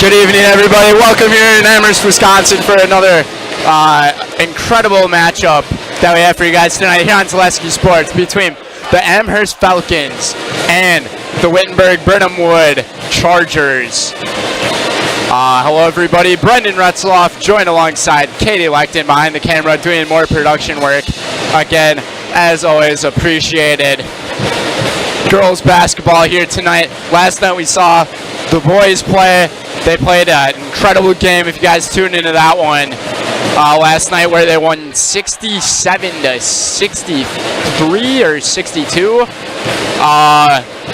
Good evening, everybody. Welcome here in Amherst, Wisconsin for another incredible matchup that we have for you guys tonight here on Teleski Sports between the Amherst Falcons and the Wittenberg-Birnamwood Chargers. Hello, everybody. Brendan Retzloff joined alongside Katie Leckton behind the camera doing more production work. Again, as always, appreciated. Girls basketball here tonight. Last night we saw the boys play. They played an incredible game. If you guys tuned into that one last night, where they won 67-63 or 62.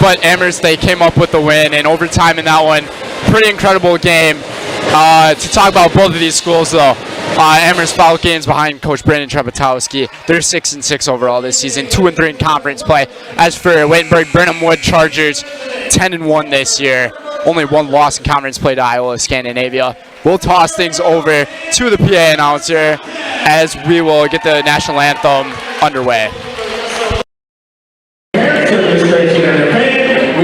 But Amherst, they came up with the win in overtime in that one. Pretty incredible game. To talk about both of these schools, though, Amherst Falcons behind Coach Brandon Trepetowski. They're 6-6 overall this season, 2-3 in conference play. As for Wittenberg-Birnamwood Chargers, 10-1 this year. Only one loss in conference play to Iowa Scandinavia. We'll toss things over to the PA announcer as we will get the national anthem underway. We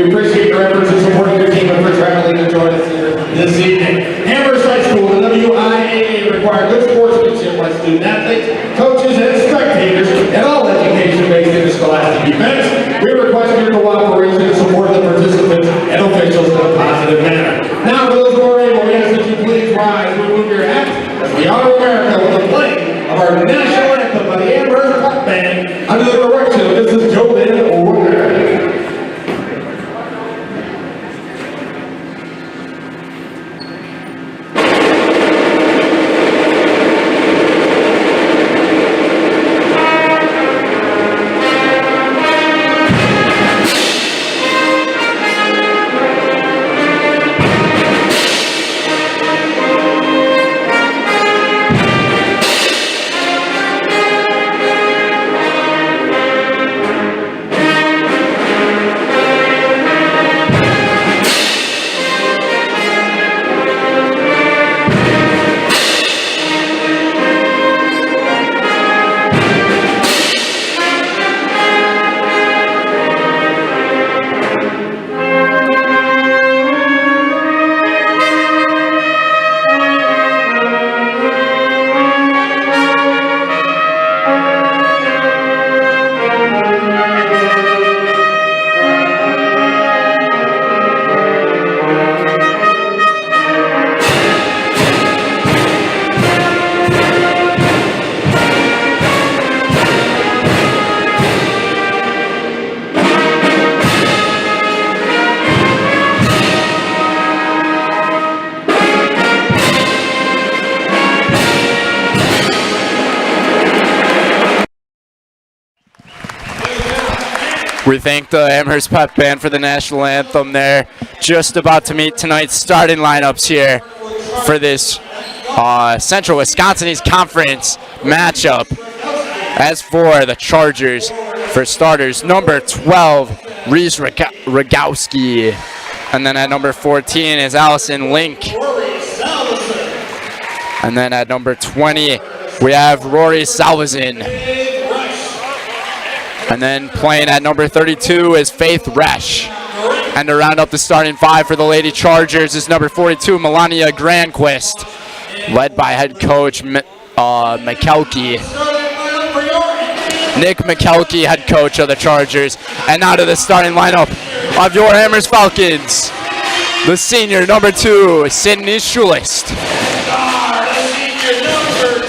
appreciate your efforts in supporting your team and for traveling to join us here this evening. Amherst High School, the WIAA require good sportsmanship by student athletes, coaches, and spectators in all education-based interscholastic events. We request your cooperation to support the participants and officials in a positive manner. Now, for those who are able, we ask that you please rise, remove your hats, as we honor America with the playing of our national anthem by the Amherst Pop Band under the direction of Mrs. JoLynn O'Rourke. We thank the Amherst Pep Band for the national anthem there. Just about to meet tonight's starting lineups here for this Central Wisconsin East Conference matchup. As for the Chargers, for starters, number 12, Reese Rogowski. And then at number 14 is Allison Link. And then at number 20, we have Rory Salvazin. And then playing at number 32 is Faith Resch. And to round up the starting five for the Lady Chargers is number 42, Melania Granquist, led by head coach McKelkey. Nick McKelkey, head coach of the Chargers. And now to the starting lineup of your Amherst Falcons. The senior, number 2, Sydney Schulist.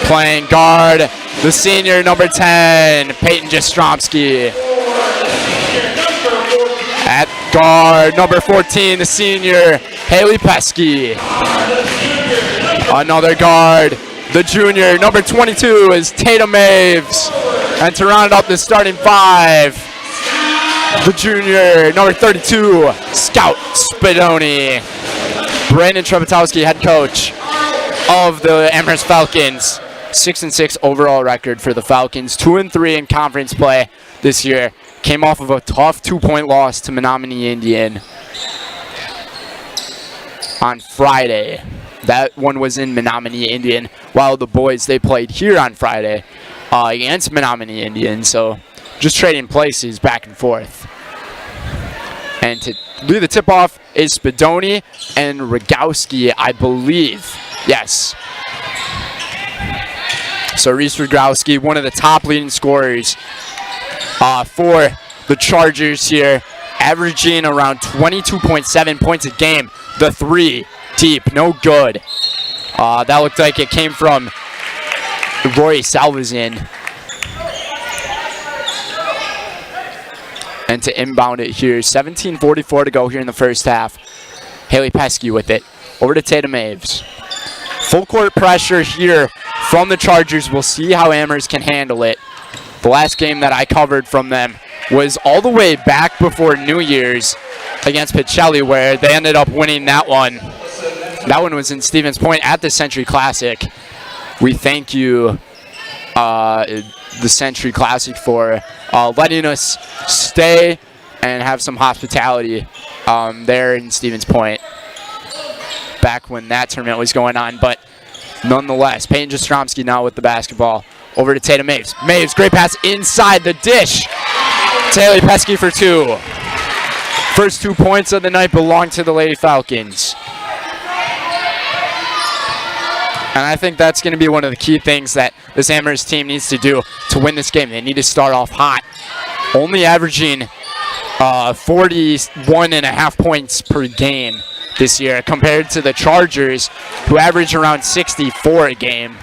Playing guard, the senior, number 10, Peyton Jastromski. At guard, number 14, the senior, Haley Pesky. Another guard, the junior, number 22, is Tatum Maves. And to round up the starting five, the junior, number 32, Scout Spadoni. Brandon Trepetowski, head coach of the Amherst Falcons. 6-6 overall record for the Falcons. 2-3 in conference play this year. Came off of a tough 2-point loss to Menominee Indian on Friday. That one was in Menominee Indian, while the boys, they played here on Friday against Menominee Indian. So just trading places back and forth. And to lead the tip-off is Spadoni and Rogowski, I believe. Yes. So Reese Rogowski, one of the top leading scorers for the Chargers here, averaging around 22.7 points a game. The three deep, no good. That looked like it came from Roy Salvazin. And to inbound it here, 17:44 to go here in the first half. Haley Pesky with it. Over to Tatum Aves. Full court pressure here from the Chargers. We'll see how Amherst can handle it. The last game that I covered from them was all the way back before New Year's against Pacelli, where they ended up winning that one. That one was in Stevens Point at the Century Classic. We thank you, the Century Classic, for letting us stay and have some hospitality there in Stevens Point back when that tournament was going on. But nonetheless, Peyton Jastrzomski now with the basketball. Over to Tatum Maves. Maves, great pass inside the dish. Haley Pesky for two. First 2 points of the night belong to the Lady Falcons. And I think that's going to be one of the key things that this Amherst team needs to do to win this game. They need to start off hot. Only averaging 41.5 points per game this year compared to the Chargers, who average around 64 a game.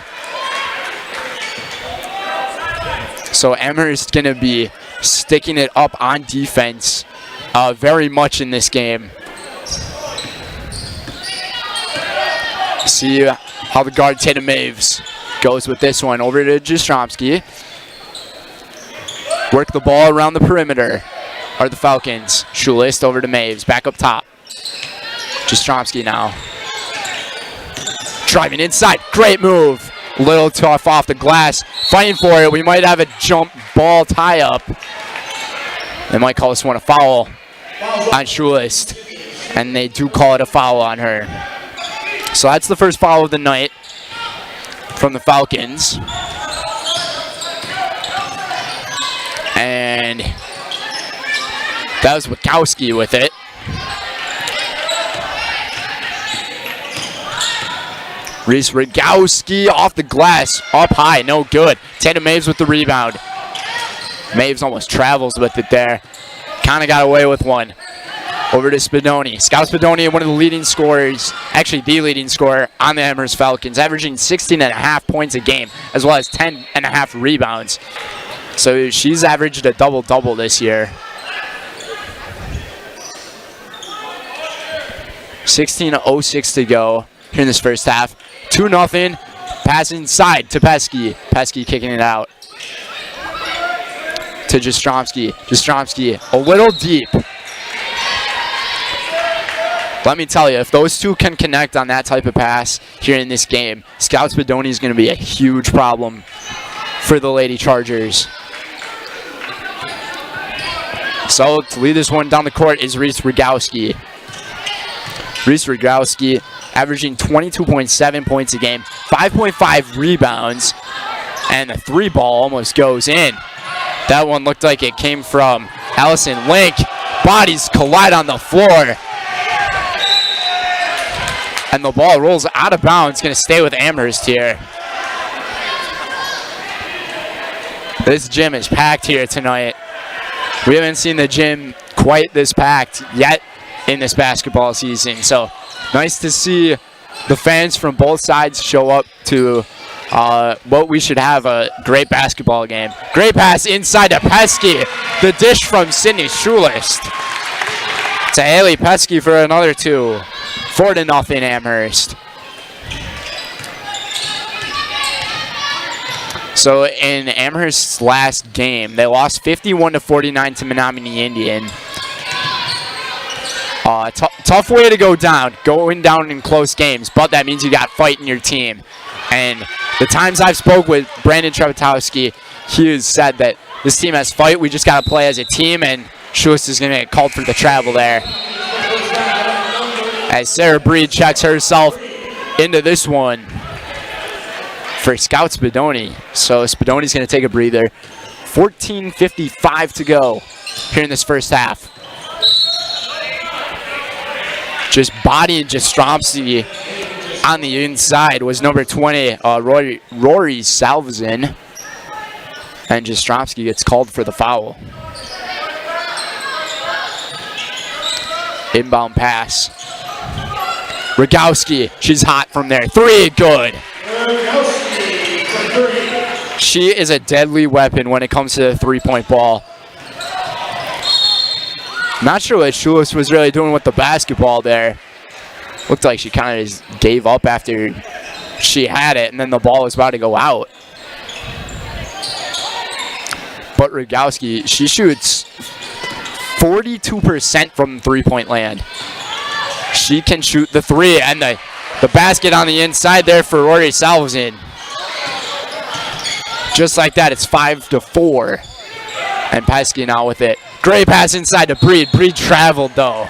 So Amherst going to be sticking it up on defense very much in this game. See how the guard Tatum Maves goes with this one. Over to Jastrzomski. Work the ball around the perimeter are the Falcons. Schulist over to Maves. Back up top. Jastrzomski now. Driving inside. Great move. A little tough off the glass. Fighting for it. We might have a jump ball tie-up. They might call this one a foul on Schulist. And they do call it a foul on her. So that's the first foul of the night from the Falcons. And that was Wachowski with it. Reese Rogowski off the glass, up high, no good. Tatum Maves with the rebound. Maves almost travels with it there. Kind of got away with one. Over to Spadoni. Scout Spadoni, one of the leading scorers, actually the leading scorer on the Amherst Falcons, averaging 16.5 points a game, as well as 10.5 rebounds. So she's averaged a double-double this year. 16:06 to go here in this first half. 2-0. Pass inside to Pesky. Pesky kicking it out to Jastrzomski. Jastrzomski a little deep. Let me tell you, if those two can connect on that type of pass here in this game, Scout Spadoni is going to be a huge problem for the Lady Chargers. So to lead this one down the court is Reese Rogowski. Reese Rogowski averaging 22.7 points a game, 5.5 rebounds, and the three ball almost goes in. That one looked like it came from Allison Link. Bodies collide on the floor. And the ball rolls out of bounds. Going to stay with Amherst here. This gym is packed here tonight. We haven't seen the gym quite this packed yet in this basketball season. So nice to see the fans from both sides show up to what we should have a great basketball game. Great pass inside to Pesky. The dish from Sydney Schulist to Haley Pesky for another two. 4-0 Amherst. So in Amherst's last game, they lost 51-49 to Menominee Indian. Tough way to go down, going down in close games, but that means you got fight in your team. And the times I've spoke with Brandon Trepetowski, he has said that this team has fight, we just got to play as a team, and Schultz is going to get called for the travel there. As Sarah Breed checks herself into this one for Scout Spadoni. So Spadoni's going to take a breather. 14:55 to go here in this first half. just bodying Jastrzomski on the inside was number 20, Rory Salvesen. And Jastrzomski gets called for the foul. Inbound pass. Rogowski, she's hot from there. 3, good. She is a deadly weapon when it comes to the three-point ball. Not sure what Schulis was really doing with the basketball there. Looked like she kind of just gave up after she had it, and then the ball was about to go out. But Rogowski, she shoots 42% from three-point land. She can shoot the 3, and the basket on the inside there for Rory Salvesen. Just like that, it's 5-4. And Pesky now with it. Great pass inside to Breed. Breed traveled, though.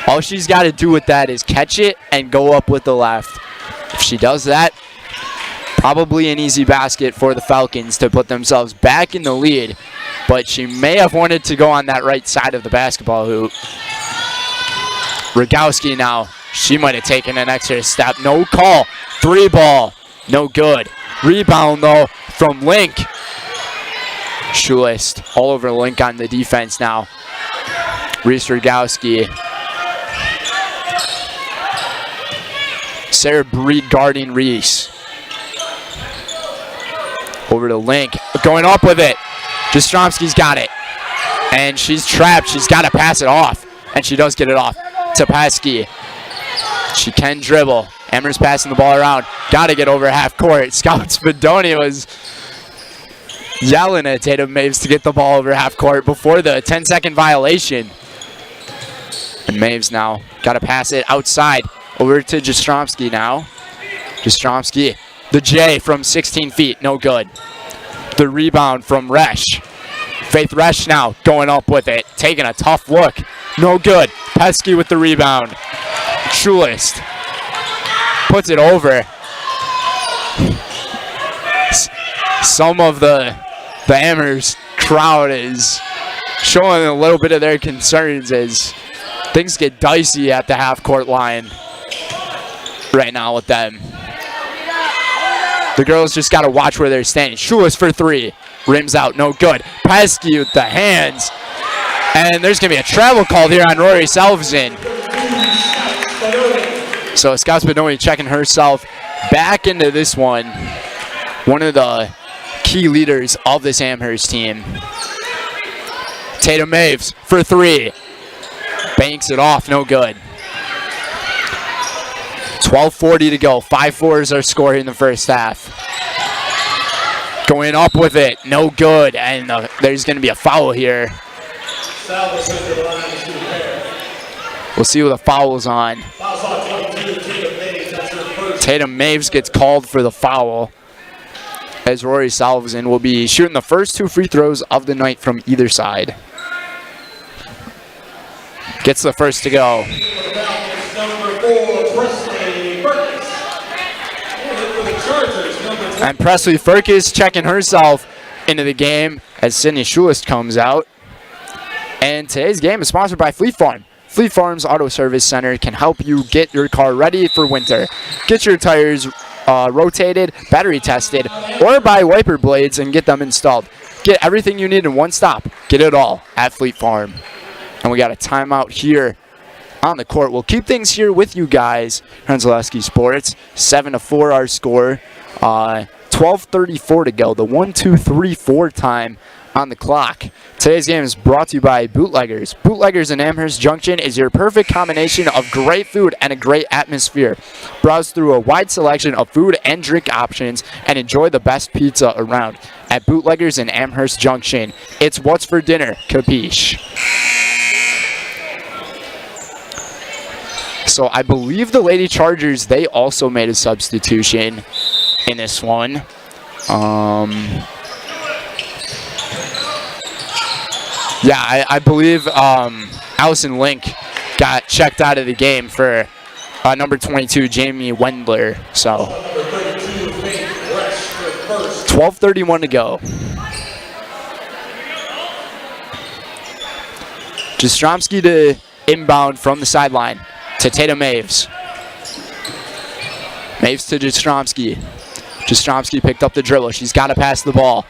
All she's got to do with that is catch it and go up with the left. If she does that, probably an easy basket for the Falcons to put themselves back in the lead. But she may have wanted to go on that right side of the basketball hoop. Rogowski now, she might have taken an extra step. No call. 3 ball. No good. Rebound, though, from Link. Schulist all over Link on the defense now. Reese Rogowski. Sarah Breed guarding Reese. Over to Link. Going up with it. Jastrzomski's got it. And she's trapped. She's got to pass it off. And she does get it off to Pesky. She can dribble. Amherst passing the ball around. Got to get over half court. Scout Spadoni was yelling at Tatum Maves to get the ball over half court before the 10-second violation. And Maves now got to pass it outside over to Jastrzomski now. Jastrzomski, the J from 16 feet, no good. The rebound from Resch. Faith Resch now going up with it, taking a tough look. No good. Pesky with the rebound. Schulist puts it over. Some of the Amherst crowd is showing a little bit of their concerns as things get dicey at the half-court line right now with them. The girls just got to watch where they're standing. Schulist for 3. Rims out, no good. Pesky with the hands. And there's going to be a travel call here on Rory Salvesen. So Scout Spadoni checking herself back into this one. One of the key leaders of this Amherst team. Tatum Maves for 3. Banks it off, no good. 12:40 to go. 5-4 is our score in the first half. Going up with it, no good. And there's going to be a foul here. We'll see who the foul's on. Tatum Maves gets called for the foul, as Rory Salvesen will be shooting the first 2 free throws of the night from either side. Gets the first to go. And Presley Furkes checking herself into the game as Sydney Schulist comes out. And today's game is sponsored by Fleet Farm. Fleet Farm's Auto Service Center can help you get your car ready for winter. Get your tires rotated, battery tested, or buy wiper blades and get them installed. Get everything you need in one stop. Get it all at Fleet Farm. And we got a timeout here on the court. We'll keep things here with you guys. Zaleski Sports, 7-4 our score. 12:34 to go. The 1-2-3-4 time on the clock. Today's game is brought to you by Bootleggers. Bootleggers in Amherst Junction is your perfect combination of great food and a great atmosphere. Browse through a wide selection of food and drink options and enjoy the best pizza around at Bootleggers in Amherst Junction. It's what's for dinner, capiche? So I believe the Lady Chargers, they also made a substitution in this one. Yeah, I believe Allison Link got checked out of the game for number 22, Jamie Wendler. So 12:31 to go. Jastrzomski to inbound from the sideline to Tatum Maves. Maves to Jastrzomski. Jastrzomski picked up the dribble. She's got to pass the ball.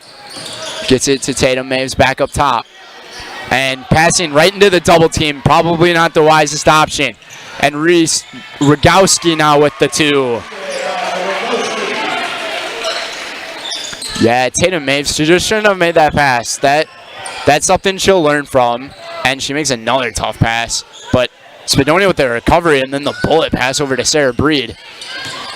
Gets it to Tatum Maves back up top. And passing right into the double team, probably not the wisest option. And Rogowski now with the 2. Yeah, Tatum Maves, she just shouldn't have made that pass. That's something she'll learn from. And she makes another tough pass. But Spadoni with the recovery and then the bullet pass over to Sarah Breed.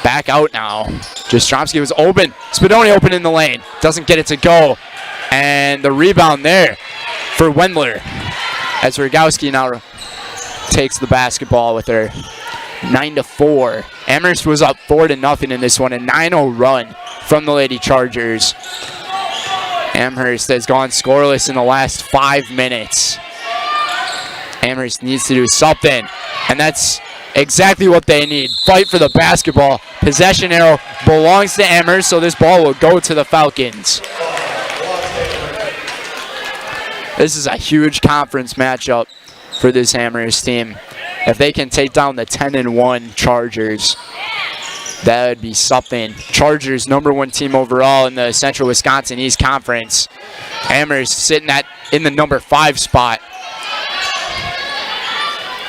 Back out now. Jastrzomski was open. Spadoni open in the lane. Doesn't get it to go. And the rebound there for Wendler. As Rogowski now takes the basketball with her 9-4. Amherst was up 4-0 in this one. A 9-0 run from the Lady Chargers. Amherst has gone scoreless in the last 5 minutes. Amherst needs to do something. And that's exactly what they need. Fight for the basketball. Possession arrow belongs to Amherst, so this ball will go to the Falcons. This is a huge conference matchup for this Amherst team. If they can take down the 10-1 Chargers, that would be something. Chargers, #1 team overall in the Central Wisconsin East Conference. Amherst sitting in the #5 spot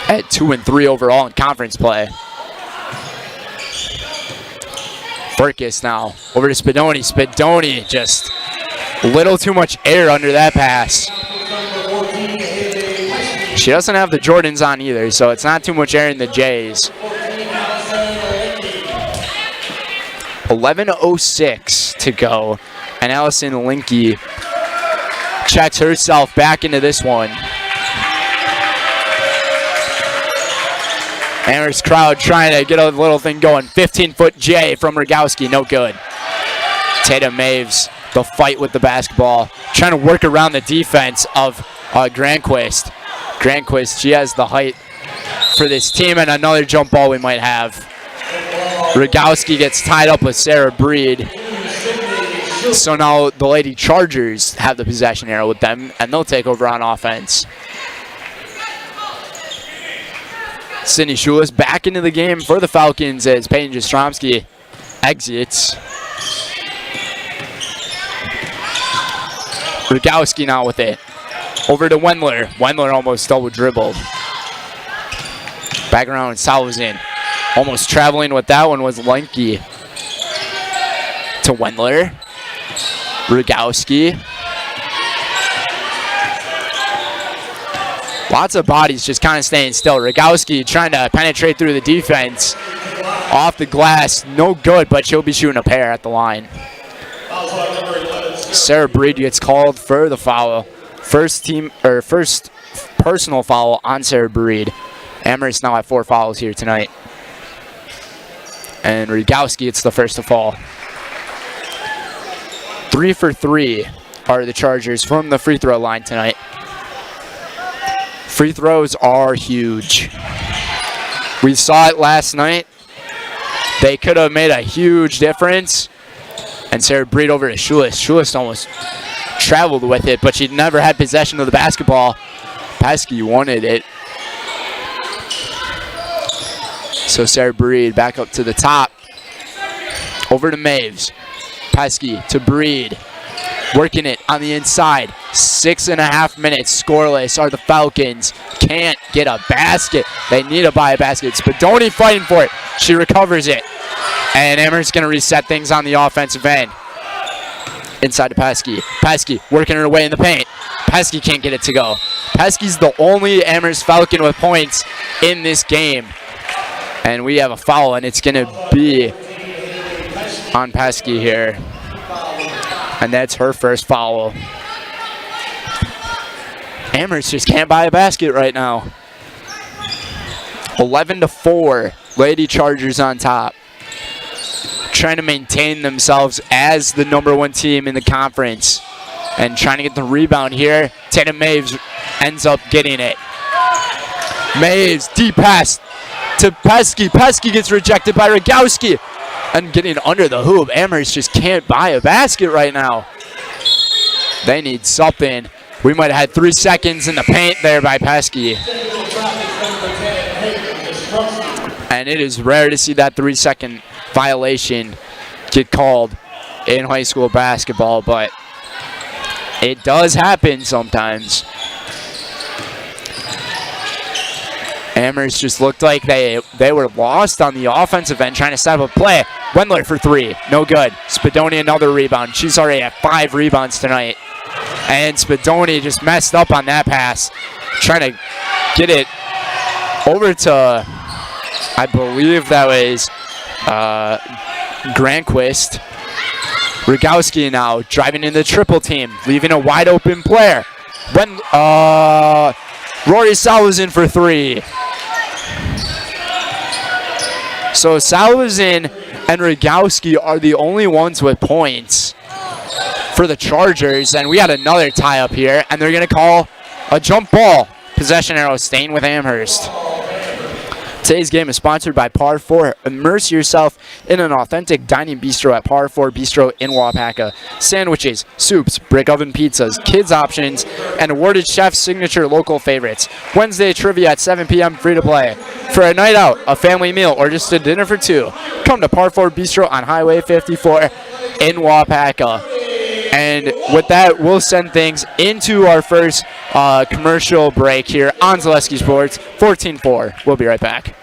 at 2-3 overall in conference play. Burkus now over to Spadoni. Spadoni just a little too much air under that pass. She doesn't have the Jordans on either, so it's not too much air in the Jays. 11:06 to go, and Allison Linke checks herself back into this one. Amherst crowd trying to get a little thing going. 15-foot J from Rogowski, no good. Tatum Maves, the fight with the basketball, trying to work around the defense of Granquist. Granquist, she has the height for this team, and another jump ball we might have. Rogowski gets tied up with Sarah Breed. So now the Lady Chargers have the possession arrow with them, and they'll take over on offense. Sydney Schulis back into the game for the Falcons as Peyton Jastrzomski exits. Rogowski now with it. Over to Wendler. Wendler almost double dribbled. Back around, Salvazin. Almost traveling with that one was Lenke. To Wendler. Rogowski. Lots of bodies just kind of staying still. Rogowski trying to penetrate through the defense. Off the glass, no good, but she'll be shooting a pair at the line. Sarah Breed gets called for the foul. First personal foul on Sarah Breed. Amherst now at 4 fouls here tonight. And Rogowski gets the first to fall. 3 for 3 are the Chargers from the free throw line tonight. Free throws are huge. We saw it last night. They could have made a huge difference. And Sarah Breed over to Schulis. Schulis almost traveled with it, but she never had possession of the basketball. Pesky wanted it. So Sarah Breed back up to the top. Over to Maves. Pesky to Breed. Working it on the inside. 6.5 minutes scoreless are the Falcons. Can't get a basket. They need to buy a basket. Spadoni fighting for it. She recovers it. And Amherst going to reset things on the offensive end. Inside to Pesky. Pesky working her way in the paint. Pesky can't get it to go. Pesky's the only Amherst Falcon with points in this game. And we have a foul, and it's going to be on Pesky here. And that's her first foul. Amherst just can't buy a basket right now. 11-4. Lady Chargers on top. Trying to maintain themselves as the #1 team in the conference. And trying to get the rebound here. Tatum Maves ends up getting it. Maves, deep pass to Pesky. Pesky gets rejected by Rogowski. And getting under the hoop. Amherst just can't buy a basket right now. They need something. We might have had 3 seconds in the paint there by Pesky. And it is rare to see that 3-second violation get called in high school basketball, but it does happen sometimes. Amherst just looked like they were lost on the offensive end trying to set up a play. Wendler for 3, no good. Spadoni another rebound. She's already at 5 rebounds tonight. And Spadoni just messed up on that pass, trying to get it over to, I believe that was Granquist. Rogowski now driving in the triple team, leaving a wide open player. When Rory Salvazin for 3. So Salvazin and Rogowski are the only ones with points for the Chargers, and we had another tie up here, and they're going to call a jump ball. Possession arrow staying with Amherst. Today's game is sponsored by Par 4. Immerse yourself in an authentic dining bistro at Par 4 Bistro in Wapaka. Sandwiches, soups, brick oven pizzas, kids options, and awarded chef's signature local favorites. Wednesday trivia at 7 p.m. free to play. For a night out, a family meal, or just a dinner for 2, come to Par 4 Bistro on Highway 54 in Wapaka. And with that, we'll send things into our first commercial break here on Zaleski Sports, 14-4. We'll be right back.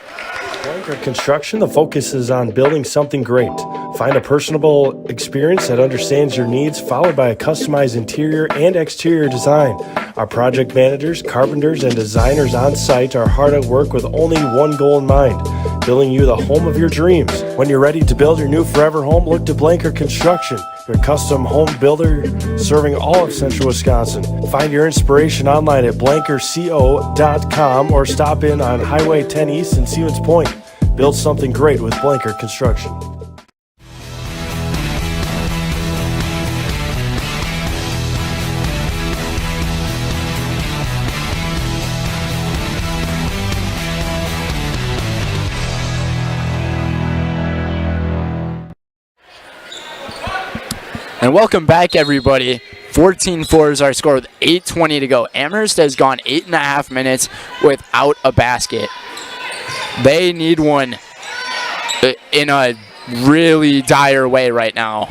Blanker Construction, the focus is on building something great. Find a personable experience that understands your needs, followed by a customized interior and exterior design. Our project managers, carpenters, and designers on site are hard at work with only one goal in mind: building you the home of your dreams. When you're ready to build your new forever home, look to Blanker Construction, your custom home builder serving all of Central Wisconsin. Find your inspiration online at blankerco.com or stop in on Highway 10 East in Stevens Point. Build something great with Blanker Construction. And welcome back, everybody. 14-4 is our score with 8:20 to go. Amherst has gone 8.5 minutes without a basket. They need one in a really dire way right now.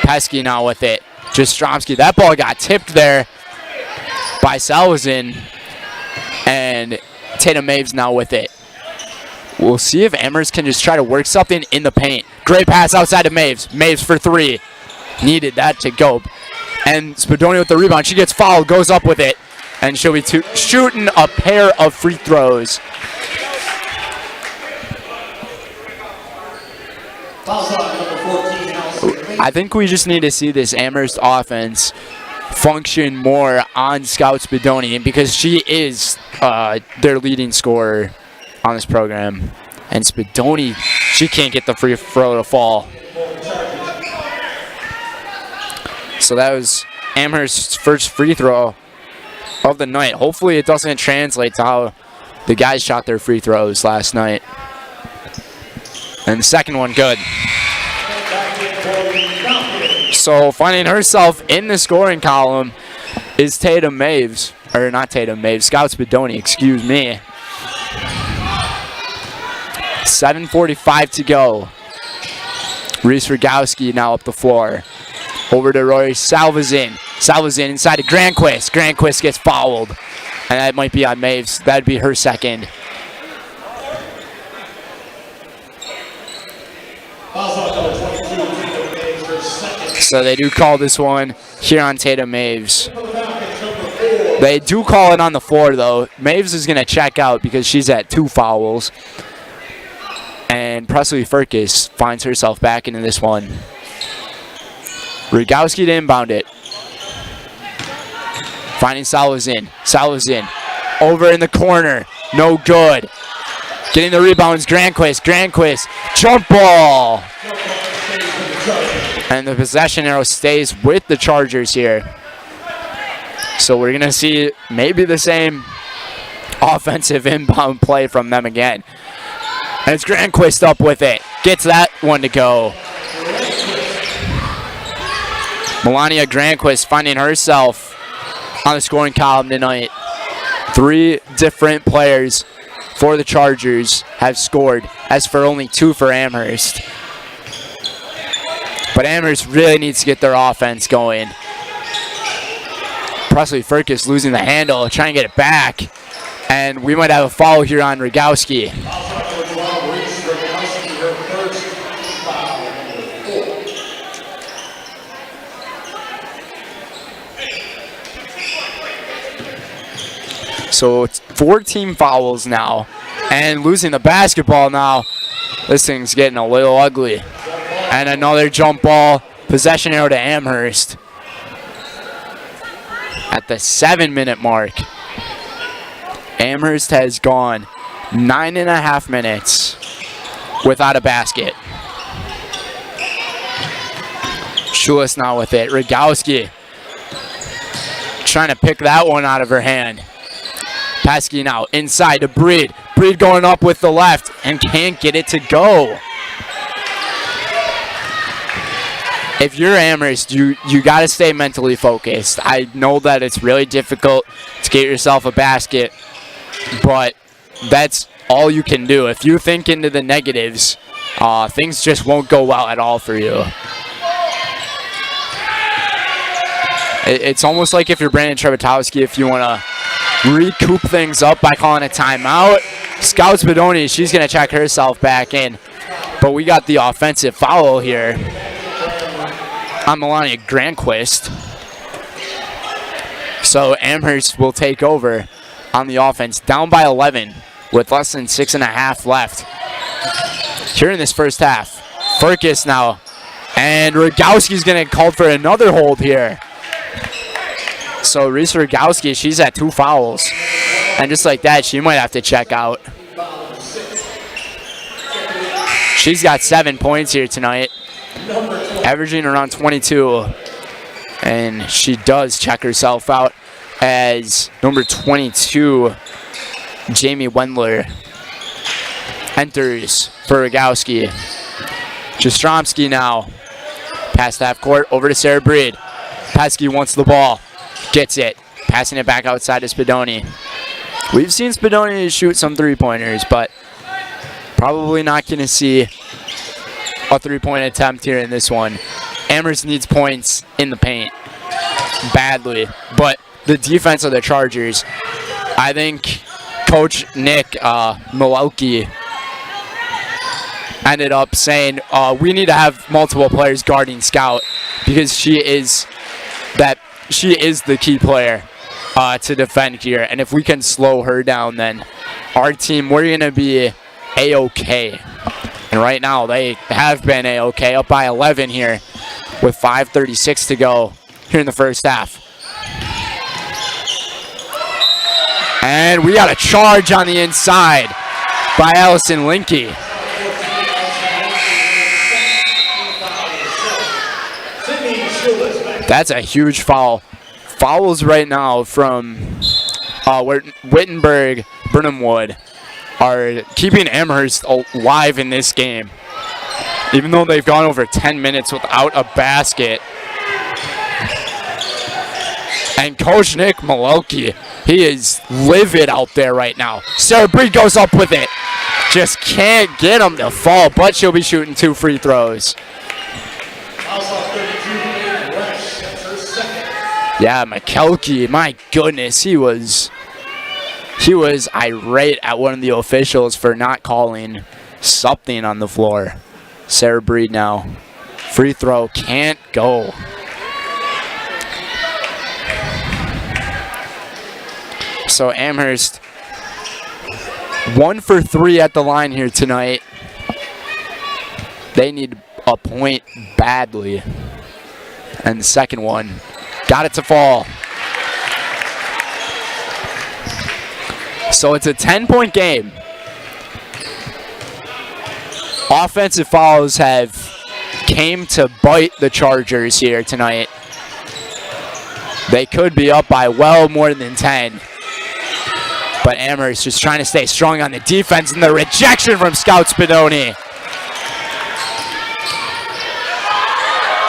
Pesky now with it. Jastrzomski. That ball got tipped there by Salvazin. And Tatum Maves now with it. We'll see if Amherst can just try to work something in the paint. Great pass outside of Maves. Maves for 3. Needed that to go. And Spadoni with the rebound. She gets fouled, goes up with it. And she'll be shooting a pair of free throws. I think we just need to see this Amherst offense function more on Scout Spadoni, because she is their leading scorer on this program. And Spadoni, she can't get the free throw to fall. So that was Amherst's first free throw of the night. Hopefully it doesn't translate to how the guys shot their free throws last night. And the second one, good. So finding herself in the scoring column is Tatum Maves. Or not Tatum Maves, Scout Spadoni, excuse me. 7:45 to go. Reese Rogowski now up the floor. Over to Rory Salvazin. Salvazin inside to Granquist. Granquist gets fouled. And that might be on Maves. That'd be her second. So they do call this one here on Tatum Maves. They do call it on the floor, though. Maves is going to check out because she's at 2 fouls. And Presley Firkus finds herself back into this one. Rogowski to inbound it. Finding Salvazin. Salvazin over in the corner. No good. Getting the rebounds. Granquist. Granquist. Jump ball. And the possession arrow stays with the Chargers here. So we're going to see maybe the same offensive inbound play from them again. And it's Granquist up with it. Gets that one to go. Melania Granquist finding herself on the scoring column tonight. 3 different players for the Chargers have scored, as for only 2 for Amherst. But Amherst really needs to get their offense going. Presley Firkus losing the handle, trying to get it back. And we might have a foul here on Rogowski. So it's 14 fouls now. And losing the basketball now. This thing's getting a little ugly. And another jump ball. Possession arrow to Amherst. At the 7-minute mark. Amherst has gone 9.5 minutes without a basket. Schulis now with it. Rogowski trying to pick that one out of her hand. Pesky now inside to Breed. Breed going up with the left and can't get it to go. If you're Amherst, you got to stay mentally focused. I know that it's really difficult to get yourself a basket, but that's all you can do. If you think into the negatives, things just won't go well at all for you. It's almost like if you're Brandon Trebetowski, if you want to recoup things up by calling a timeout. Scout Spadoni, she's going to check herself back in. But we got the offensive foul here on Melania Granquist. So Amherst will take over on the offense, down by 11 with less than 6.5 left here in this first half. Firkus now, and Rogowski's going to call for another hold here. So Reese Rogowski, she's at 2 fouls. And just like that, she might have to check out. She's got 7 points here tonight, averaging around 22. And she does check herself out as number 22, Jamie Wendler, enters for Rogowski. Jastrzomski now, past half court, over to Sarah Breed. Pesky wants the ball. Gets it. Passing it back outside to Spadoni. We've seen Spadoni shoot some 3-pointers, but probably not going to see a 3-point attempt here in this one. Amherst needs points in the paint badly, but the defense of the Chargers, I think Coach Nick Milwaukee ended up saying we need to have multiple players guarding Scout because she is the key player to defend here. And if we can slow her down, then our team, we're going to be A-okay. And right now, they have been A-okay, up by 11 here with 5:36 to go here in the first half. And we got a charge on the inside by Allison Linke. That's a huge foul. Fouls right now from Wittenberg-Birnamwood are keeping Amherst alive in this game. Even though they've gone over 10 minutes without a basket. And Coach Nick Malowki, he is livid out there right now. Sarah Breed goes up with it. Just can't get him to fall, but she'll be shooting 2 free throws. Yeah, McKelkey, my goodness, he was irate at one of the officials for not calling something on the floor. Sarah Breed now. Free throw can't go. So Amherst 1 for 3 at the line here tonight. They need a point badly. And the second one got it to fall. So it's a 10-point game. Offensive fouls have came to bite the Chargers here tonight. They could be up by well more than 10. But Amherst just trying to stay strong on the defense, and the rejection from Scout Spadoni.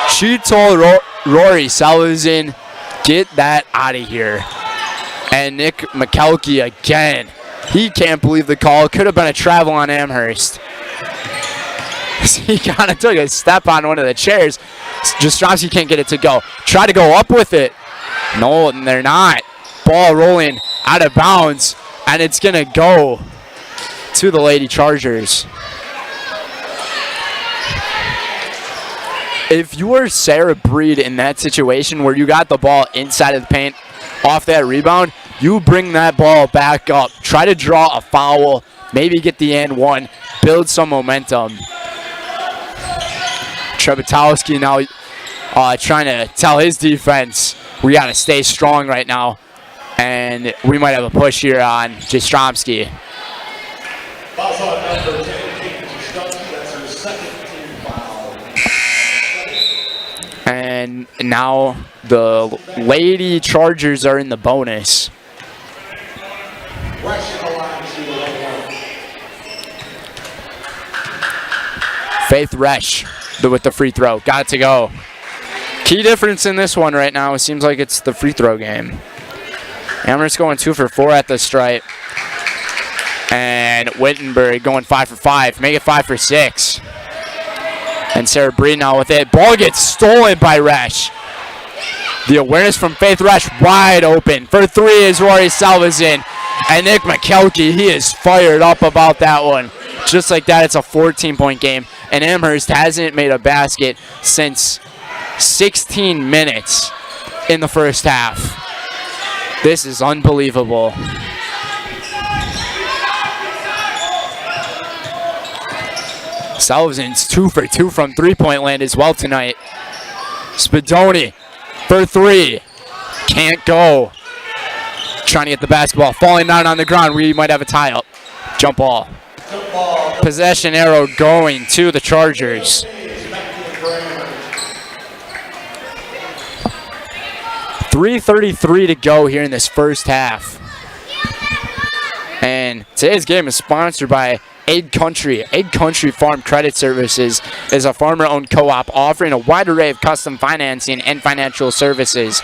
She told Rory Salazin, get that out of here. And Nick McKelkey again. He can't believe the call. Could have been a travel on Amherst. He kind of took a step on one of the chairs. Jastrzemski can't get it to go. Try to go up with it. No, and they're not. Ball rolling out of bounds, and it's going to go to the Lady Chargers. If you were Sarah Breed in that situation where you got the ball inside of the paint off that rebound, you bring that ball back up. Try to draw a foul, maybe get the and one, build some momentum. Trebetowski now trying to tell his defense, we got to stay strong right now. And we might have a push here on Jastrzemski. And now the Lady Chargers are in the bonus. Faith Resch with the free throw. Got it to go. Key difference in this one right now, it seems like it's the free throw game. Amherst going 2 for 4 at the stripe. And Wittenberg going 5 for 5. Make it 5 for 6. And Sarah Breed now with it. Ball gets stolen by Resch. The awareness from Faith Resch wide open. For 3 is Rory Salvazin. And Nick McKelkey, he is fired up about that one. Just like that, it's a 14-point game. And Amherst hasn't made a basket since 16 minutes in the first half. This is unbelievable. Salvazin's 2 for 2 from three-point land as well tonight. Spadoni for 3. Can't go. Trying to get the basketball. Falling down on the ground. We might have a tie-up. Jump ball. Possession arrow going to the Chargers. .333 to go here in this first half. And today's game is sponsored by Egg Country. Egg Country Farm Credit Services is a farmer-owned co-op offering a wide array of custom financing and financial services.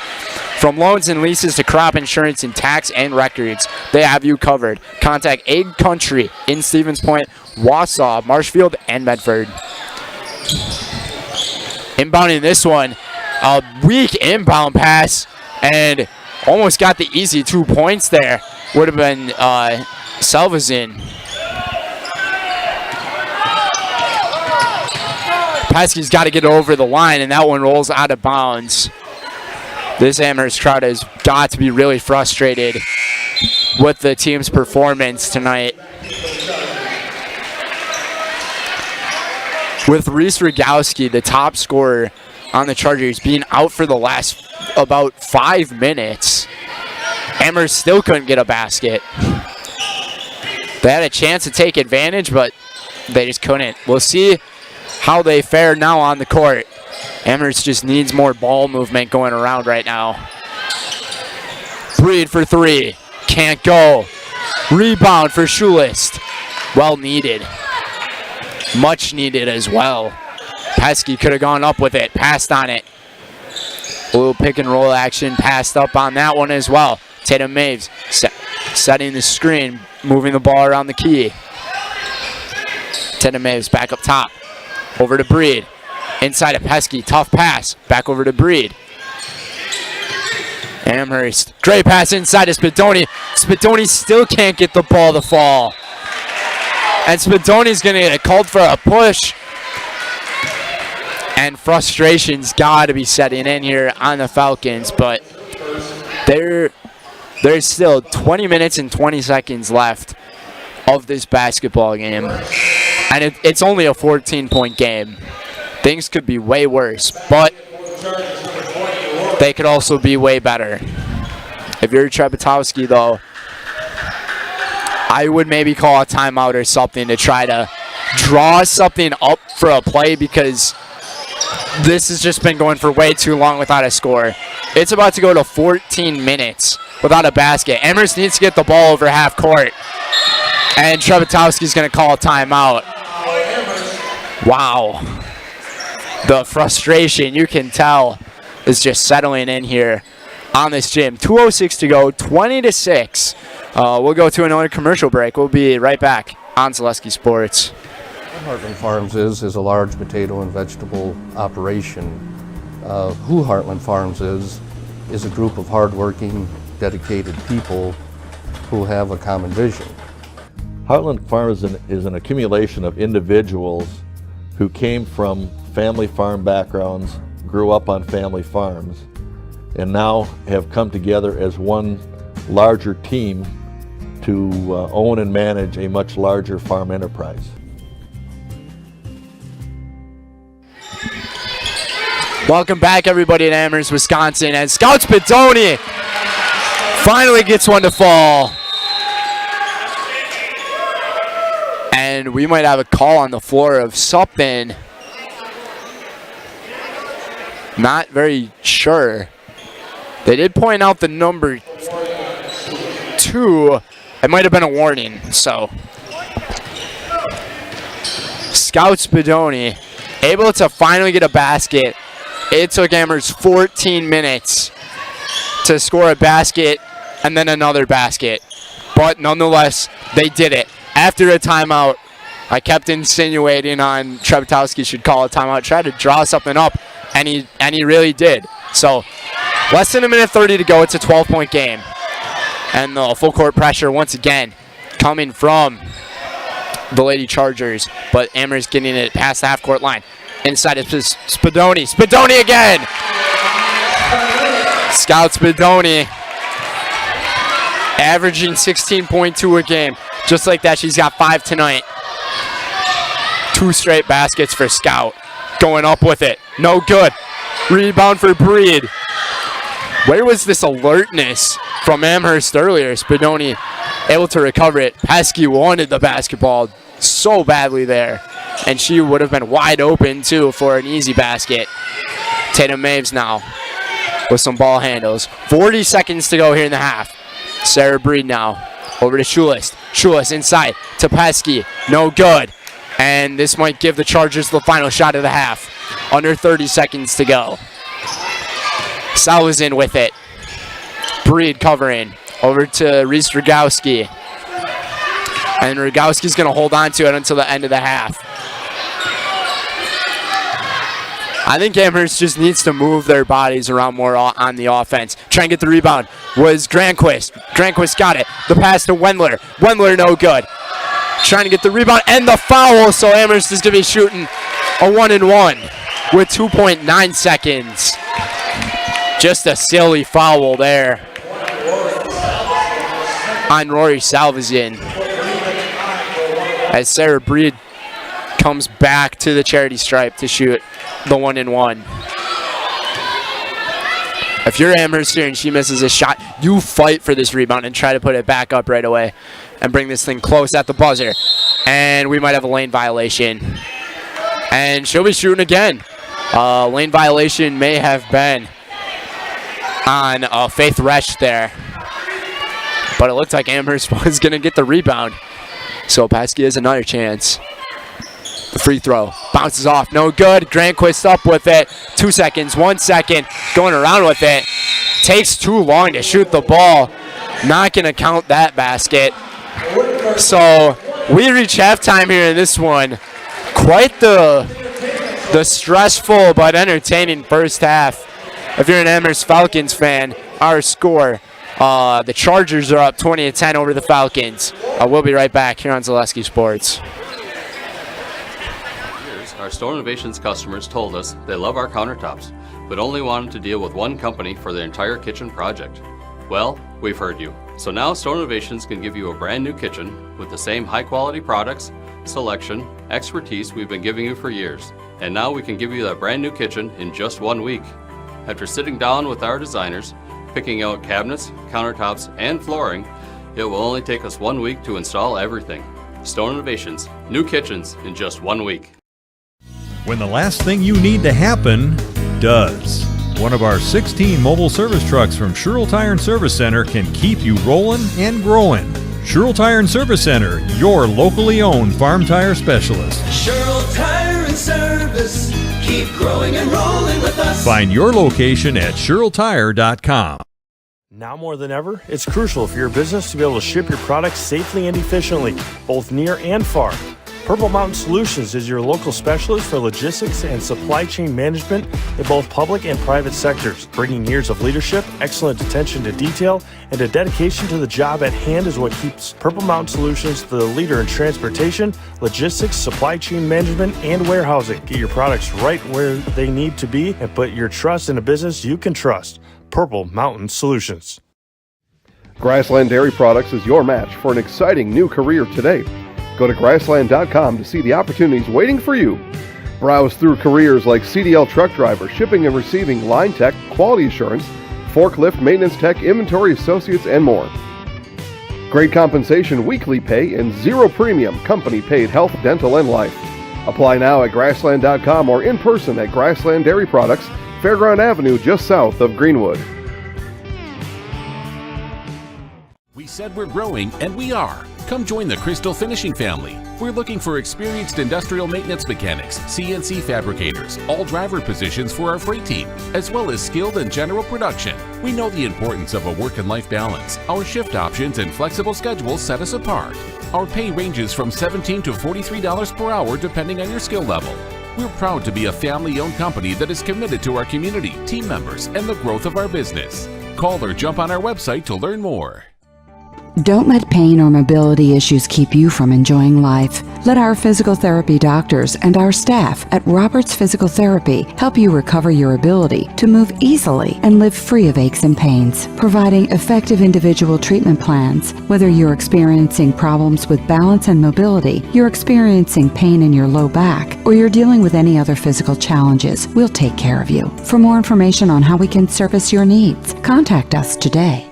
From loans and leases to crop insurance and tax and records, they have you covered. Contact Egg Country in Stevens Point, Wausau, Marshfield, and Medford. Inbounding this one, a weak inbound pass, and almost got the easy 2 points there. Would have been Salvazin. Pesky's got to get over the line, and that one rolls out of bounds. This Amherst crowd has got to be really frustrated with the team's performance tonight. With Reese Rogowski, the top scorer on the Chargers, being out for the last about 5 minutes, Amherst still couldn't get a basket. They had a chance to take advantage, but they just couldn't. We'll see how they fare now on the court. Amherst just needs more ball movement going around right now. Breed for 3. Can't go. Rebound for Schulist. Well needed. Much needed as well. Pesky could have gone up with it. Passed on it. A little pick and roll action. Passed up on that one as well. Tatum Maves setting the screen. Moving the ball around the key. Tatum Maves back up top. Over to Breed. Inside of Pesky. Tough pass. Back over to Breed. Amherst. Great pass inside to Spadoni. Spadoni still can't get the ball to fall. And Spadoni's going to get called for a push. And frustration's got to be setting in here on the Falcons. But there's still 20 minutes and 20 seconds left of this basketball game. And it's only a 14-point game. Things could be way worse, but they could also be way better. If you're Trebetowski, though, I would maybe call a timeout or something to try to draw something up for a play, because this has just been going for way too long without a score. It's about to go to 14 minutes without a basket. Amherst needs to get the ball over half court. And Trebetowski's going to call a timeout. Wow. The frustration, you can tell, is just settling in here on this gym. 2:06 to go, 20-6. We'll go to another commercial break. We'll be right back on Zaleski Sports. What Heartland Farms is a large potato and vegetable operation. Who Heartland Farms is a group of hardworking, dedicated people who have a common vision. Heartland Farms is an accumulation of individuals who came from family farm backgrounds, grew up on family farms, and now have come together as one larger team to own and manage a much larger farm enterprise. Welcome back, everybody, in Amherst, Wisconsin, and Scout Spadoni finally gets one to fall. And we might have a call on the floor of something. Not very sure. They did point out the number 2. It might have been a warning, so. Scout Spadoni able to finally get a basket. It took Amherst 14 minutes to score a basket and then another basket. But nonetheless, they did it. After a timeout, I kept insinuating on Trebetowski should call a timeout, try to draw something up, and he really did. So less than a minute 30 to go. It's a 12-point game. And the full court pressure once again coming from the Lady Chargers. But Amherst getting it past the half-court line. Inside is Spadoni. Spadoni again! Scout Spadoni averaging 16.2 a game. Just like that, she's got 5 tonight. 2 straight baskets for Scout. Going up with it. No good. Rebound for Breed. Where was this alertness from Amherst earlier? Spadoni able to recover it. Pesky wanted the basketball so badly there. And she would have been wide open, too, for an easy basket. Tatum Maves now with some ball handles. 40 seconds to go here in the half. Sarah Breed now over to Schulis. Schulis inside to Pesky. No good. And this might give the Chargers the final shot of the half. Under 30 seconds to go. Sal is in with it. Breed covering. Over to Reese Rogowski. And Rogowski's going to hold on to it until the end of the half. I think Amherst just needs to move their bodies around more on the offense. Try and get the rebound was Granquist. Granquist got it. The pass to Wendler. Wendler no good. Trying to get the rebound and the foul, so Amherst is going to be shooting a 1-and-1 with 2.9 seconds. Just a silly foul there on Rory Salvazin. As Sarah Breed comes back to the charity stripe to shoot the 1-and-1. If you're Amherst here and she misses a shot, you fight for this rebound and try to put it back up right away and bring this thing close at the buzzer. And we might have a lane violation. And she'll be shooting again. Lane violation may have been on Faith Resch there. But it looked like Amherst was going to get the rebound. So Pesky has another chance. The free throw bounces off, no good. Granquist up with it. 2 seconds, 1 second, going around with it. Takes too long to shoot the ball. Not going to count that basket. So we reach halftime here in this one. Quite the stressful but entertaining first half. If you're an Amherst Falcons fan, our score, the Chargers are up 20-10 over the Falcons. We'll be right back here on Zaleski Sports. Our Store Innovations customers told us they love our countertops, but only wanted to deal with one company for their entire kitchen project. Well, we've heard you. So now Store Innovations can give you a brand new kitchen with the same high quality products, selection, expertise we've been giving you for years. And now we can give you that brand new kitchen in just 1 week. After sitting down with our designers, picking out cabinets, countertops, and flooring, it will only take us 1 week to install everything. Store Innovations, new kitchens in just 1 week. When the last thing you need to happen does. One of our 16 mobile service trucks from Sherrill Tire and Service Center can keep you rolling and growing. Sherrill Tire and Service Center, your locally owned farm tire specialist. Sherrill Tire and Service, keep growing and rolling with us. Find your location at SherrillTire.com. Now more than ever, it's crucial for your business to be able to ship your products safely and efficiently, both near and far. Purple Mountain Solutions is your local specialist for logistics and supply chain management in both public and private sectors. Bringing years of leadership, excellent attention to detail, and a dedication to the job at hand is what keeps Purple Mountain Solutions the leader in transportation, logistics, supply chain management, and warehousing. Get your products right where they need to be and put your trust in a business you can trust. Purple Mountain Solutions. Grassland Dairy Products is your match for an exciting new career today. Go to grassland.com to see the opportunities waiting for you. Browse through careers like CDL truck driver, shipping and receiving, line tech, quality assurance, forklift, maintenance tech, inventory associates, and more. Great compensation, weekly pay, and zero premium company paid health, dental, and life. Apply now at grassland.com or in person at Grassland Dairy Products, Fairground Avenue, just south of Greenwood. We said we're growing, and we are. Come join the Crystal Finishing family. We're looking for experienced industrial maintenance mechanics, CNC fabricators, all driver positions for our freight team, as well as skilled and general production. We know the importance of a work and life balance. Our shift options and flexible schedules set us apart. Our pay ranges from $17 to $43 per hour depending on your skill level. We're proud to be a family-owned company that is committed to our community, team members, and the growth of our business. Call or jump on our website to learn more. Don't let pain or mobility issues keep you from enjoying life. Let our physical therapy doctors and our staff at Roberts Physical Therapy help you recover your ability to move easily and live free of aches and pains, providing effective individual treatment plans. Whether you're experiencing problems with balance and mobility, you're experiencing pain in your low back, or you're dealing with any other physical challenges, we'll take care of you. For more information on how we can service your needs, contact us today.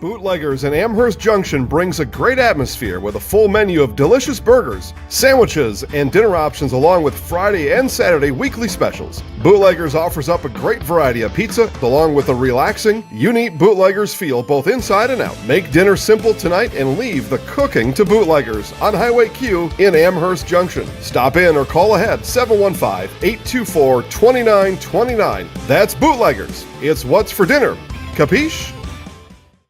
Bootleggers in Amherst Junction brings a great atmosphere with a full menu of delicious burgers, sandwiches, and dinner options along with Friday and Saturday weekly specials. Bootleggers offers up a great variety of pizza along with a relaxing, unique Bootleggers feel both inside and out. Make dinner simple tonight and leave the cooking to Bootleggers on Highway Q in Amherst Junction. Stop in or call ahead 715-824-2929. That's Bootleggers. It's what's for dinner. Capiche?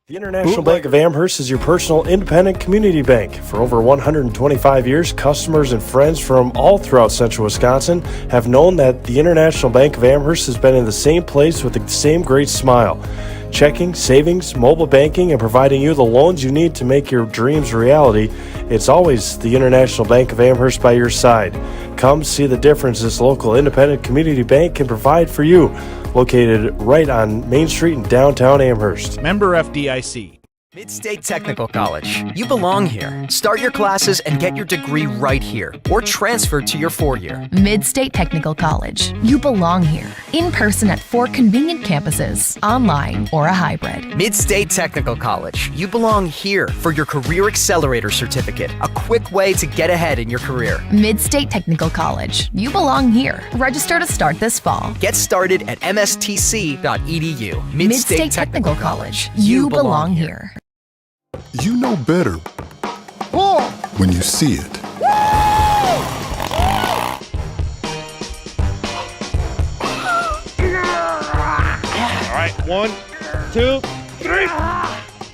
The International Bank of Amherst is your personal independent community bank. For over 125 years, customers and friends from all throughout central Wisconsin have known that the International Bank of Amherst has been in the same place with the same great smile. Checking, savings, mobile banking, and providing you the loans you need to make your dreams a reality. It's always the International Bank of Amherst by your side. Come see the difference this local independent community bank can provide for you. Located right on Main Street in downtown Amherst. Member FDIC. Mid-State Technical College. You belong here. Start your classes and get your degree right here, or transfer to your 4-year. Mid-State Technical College. You belong here. In person at 4 convenient campuses, online or a hybrid. Mid-State Technical College. You belong here for your Career Accelerator Certificate, a quick way to get ahead in your career. Mid-State Technical College. You belong here. Register to start this fall. Get started at mstc.edu. Mid-State Technical College. You belong here. You know better when you see it. All right, 1, 2, 3.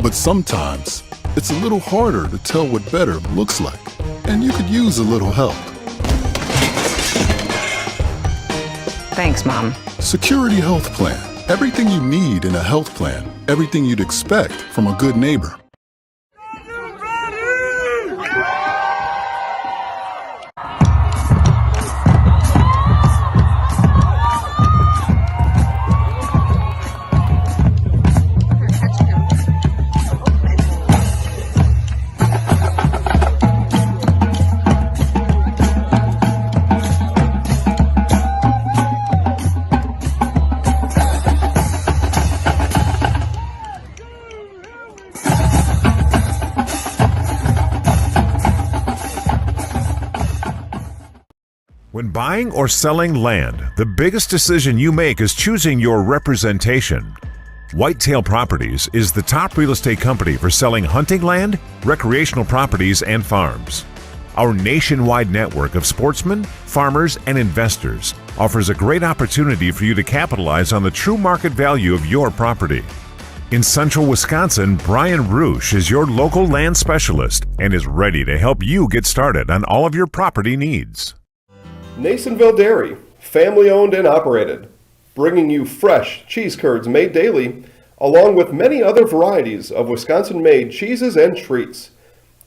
But sometimes it's a little harder to tell what better looks like, and you could use a little help. Thanks, Mom. Security Health Plan. Everything you need in a health plan. Everything you'd expect from a good neighbor. When buying or selling land, the biggest decision you make is choosing your representation. Whitetail Properties is the top real estate company for selling hunting land, recreational properties, and farms. Our nationwide network of sportsmen, farmers, and investors offers a great opportunity for you to capitalize on the true market value of your property. In central Wisconsin, Brian Roosh is your local land specialist and is ready to help you get started on all of your property needs. Nasonville Dairy, family owned and operated, bringing you fresh cheese curds made daily, along with many other varieties of Wisconsin-made cheeses and treats.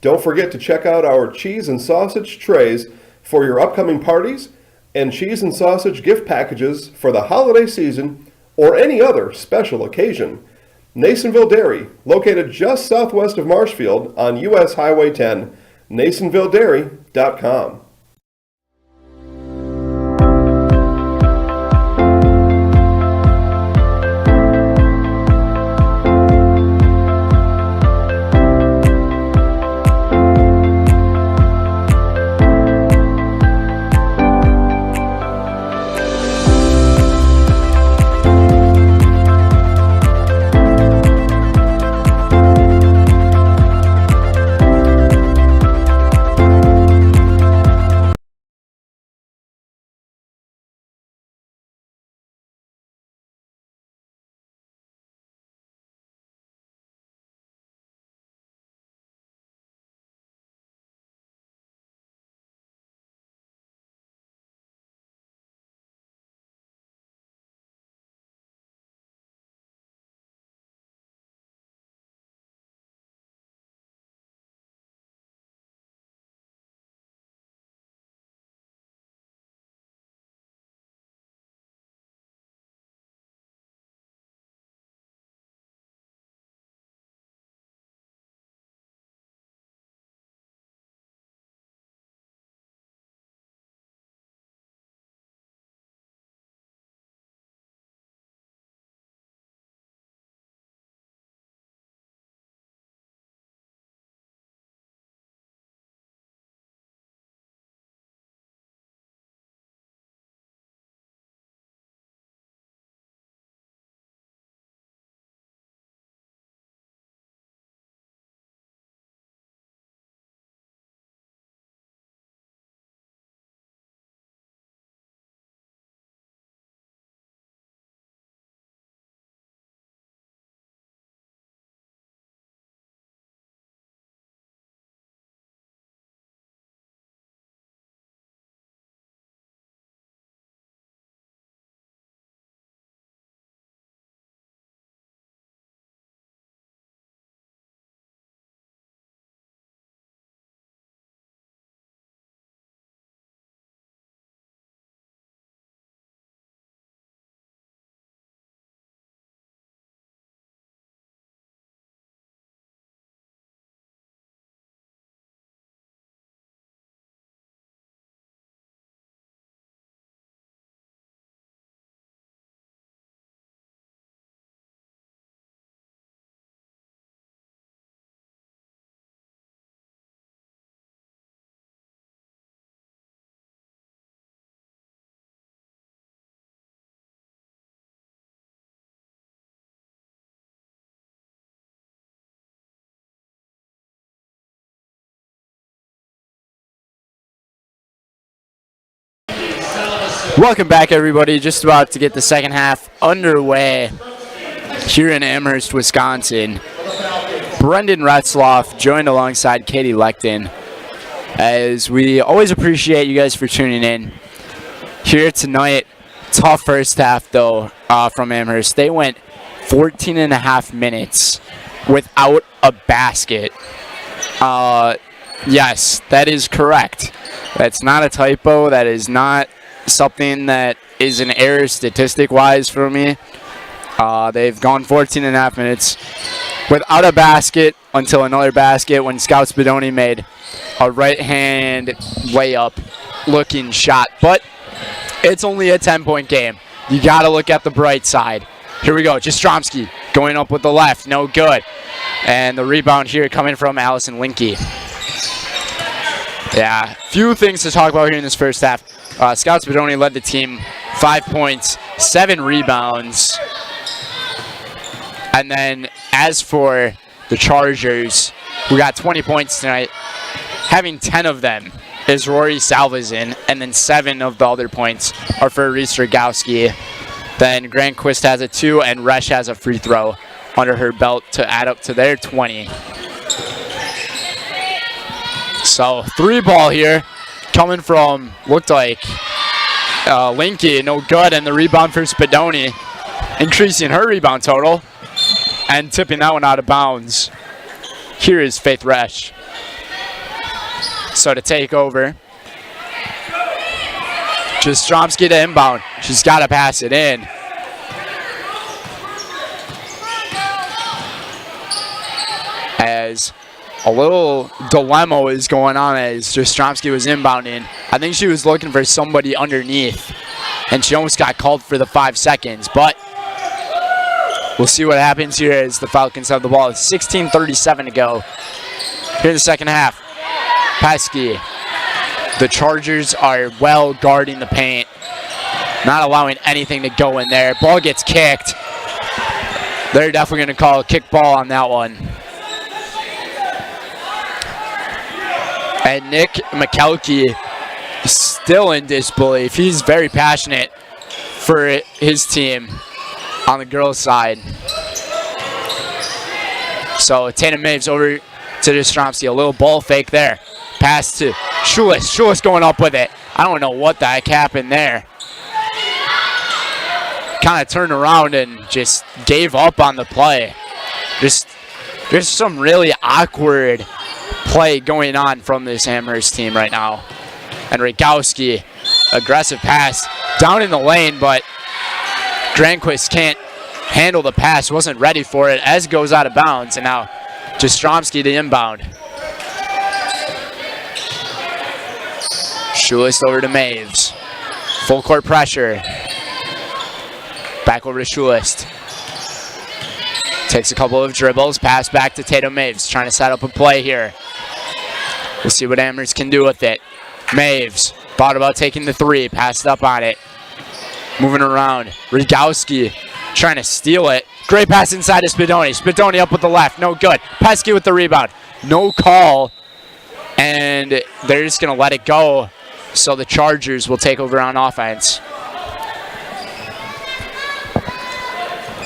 Don't forget to check out our cheese and sausage trays for your upcoming parties and cheese and sausage gift packages for the holiday season or any other special occasion. Nasonville Dairy, located just southwest of Marshfield on US Highway 10, nasonvilledairy.com. Welcome back, everybody. Just about to get the second half underway here in Amherst, Wisconsin. Brendan Retzloff joined alongside Katie Leckton, as we always appreciate you guys for tuning in here tonight. Tough first half, though, from Amherst. They went 14 and a half minutes without a basket. Yes, that is correct. That's not a typo. That is not something that is an error statistic-wise for me. They've gone 14 and a half minutes without a basket until another basket when Scouts Bedoni made a right-hand layup-looking shot. But it's only a 10-point game. You got to look at the bright side. Here we go. Jastrzomski going up with the left. No good. And the rebound here coming from Allison Linke. Yeah, few things to talk about here in this first half. Scouts Bedoni led the team 5 points, 7 rebounds. And then as for the Chargers, we got 20 points tonight. Having 10 of them is Rory Salvezin, and then 7 of the other points are for Reese Rogowski. Then Grant Quist has a 2, and Resch has a free throw under her belt to add up to their 20. So 3 ball here coming from, looked like Linky, no good, and the rebound for Spadoni, increasing her rebound total and tipping that one out of bounds. Here is Faith Resch. So to take over, Jastrzomski to inbound. She's got to pass it in. As a little dilemma is going on as Jastrzomski was inbounding. I think she was looking for somebody underneath, and she almost got called for the 5 seconds, but we'll see what happens here as the Falcons have the ball. 16:37 to go here in the second half. Pesky. The Chargers are well guarding the paint, not allowing anything to go in there. Ball gets kicked. They're definitely going to call a kick ball on that one. And Nick McKelkey is still in disbelief. He's very passionate for his team on the girls' side. So Tatum Maves over to Jastrzomski. A little ball fake there. Pass to Schulis. Schulis going up with it. I don't know what the heck happened there. Kind of turned around and just gave up on the play. Just some really awkward play going on from this Amherst team right now. And Rogowski, aggressive pass down in the lane, but Granquist can't handle the pass, wasn't ready for it as it goes out of bounds, and now Jastrzomski the inbound. Schulis over to Maves. Full court pressure. Back over to Schulis. Takes a couple of dribbles, pass back to Tatum Maves, trying to set up a play here. We'll see what Amherst can do with it. Maves thought about taking the 3, passed up on it. Moving around. Rogowski trying to steal it. Great pass inside to Spadoni. Spadoni up with the left, no good. Pesky with the rebound. No call, and they're just going to let it go. So the Chargers will take over on offense.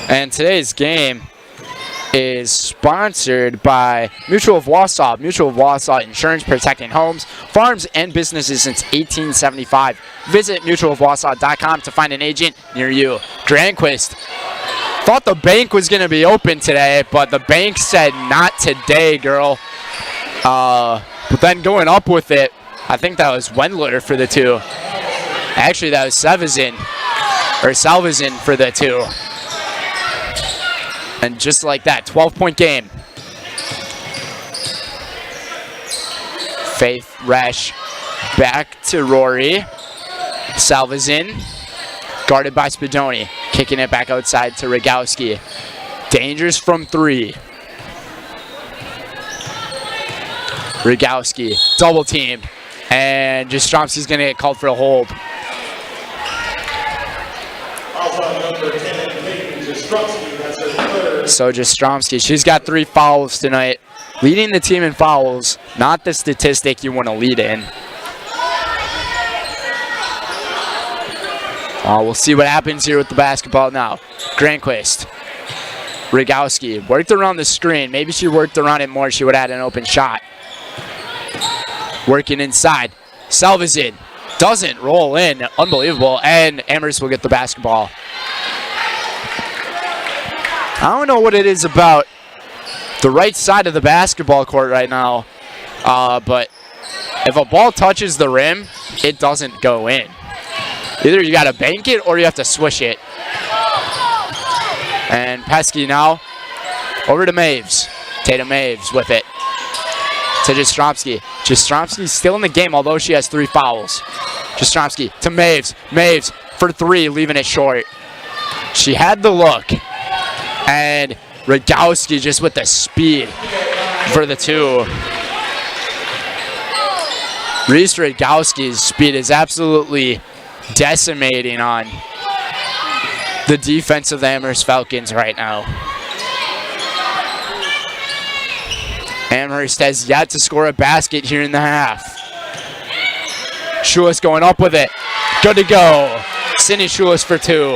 And today's game is sponsored by Mutual of Wausau. Mutual of Wausau Insurance, protecting homes, farms, and businesses since 1875. Visit mutualofwausau.com to find an agent near you. Granquist thought the bank was going to be open today, but the bank said not today, girl. But then going up with it, I think that was Wendler for the 2. Actually, that was Salvazin for the 2. And just like that, 12-point game. Faith Resch back to Rory. Salvazin, guarded by Spadoni. Kicking it back outside to Rogowski. Dangerous from 3. Rogowski, double team. And Jastrzomski's going to get called for a hold. So Jastrzomski, she's got 3 fouls tonight. Leading the team in fouls, not the statistic you want to lead in. We'll see what happens here with the basketball now. Granquist. Rogowski worked around the screen. Maybe she worked around it more, she would have had an open shot. Working inside. Salvazin doesn't roll in. Unbelievable. And Amherst will get the basketball. I don't know what it is about the right side of the basketball court right now, but if a ball touches the rim, it doesn't go in. Either you got to bank it or you have to swish it. And Pesky now over to Maves. Tatum Maves with it to Jastrzomski. Jastrzomski's still in the game, although she has 3 fouls. Jastrzomski to Maves. Maves for 3, leaving it short. She had the look. And Rogowski just with the speed for the 2. Reese Rogowski's speed is absolutely decimating on the defense of the Amherst Falcons right now. Amherst has yet to score a basket here in the half. Schulis going up with it. Good to go. Sydney Schulis for 2.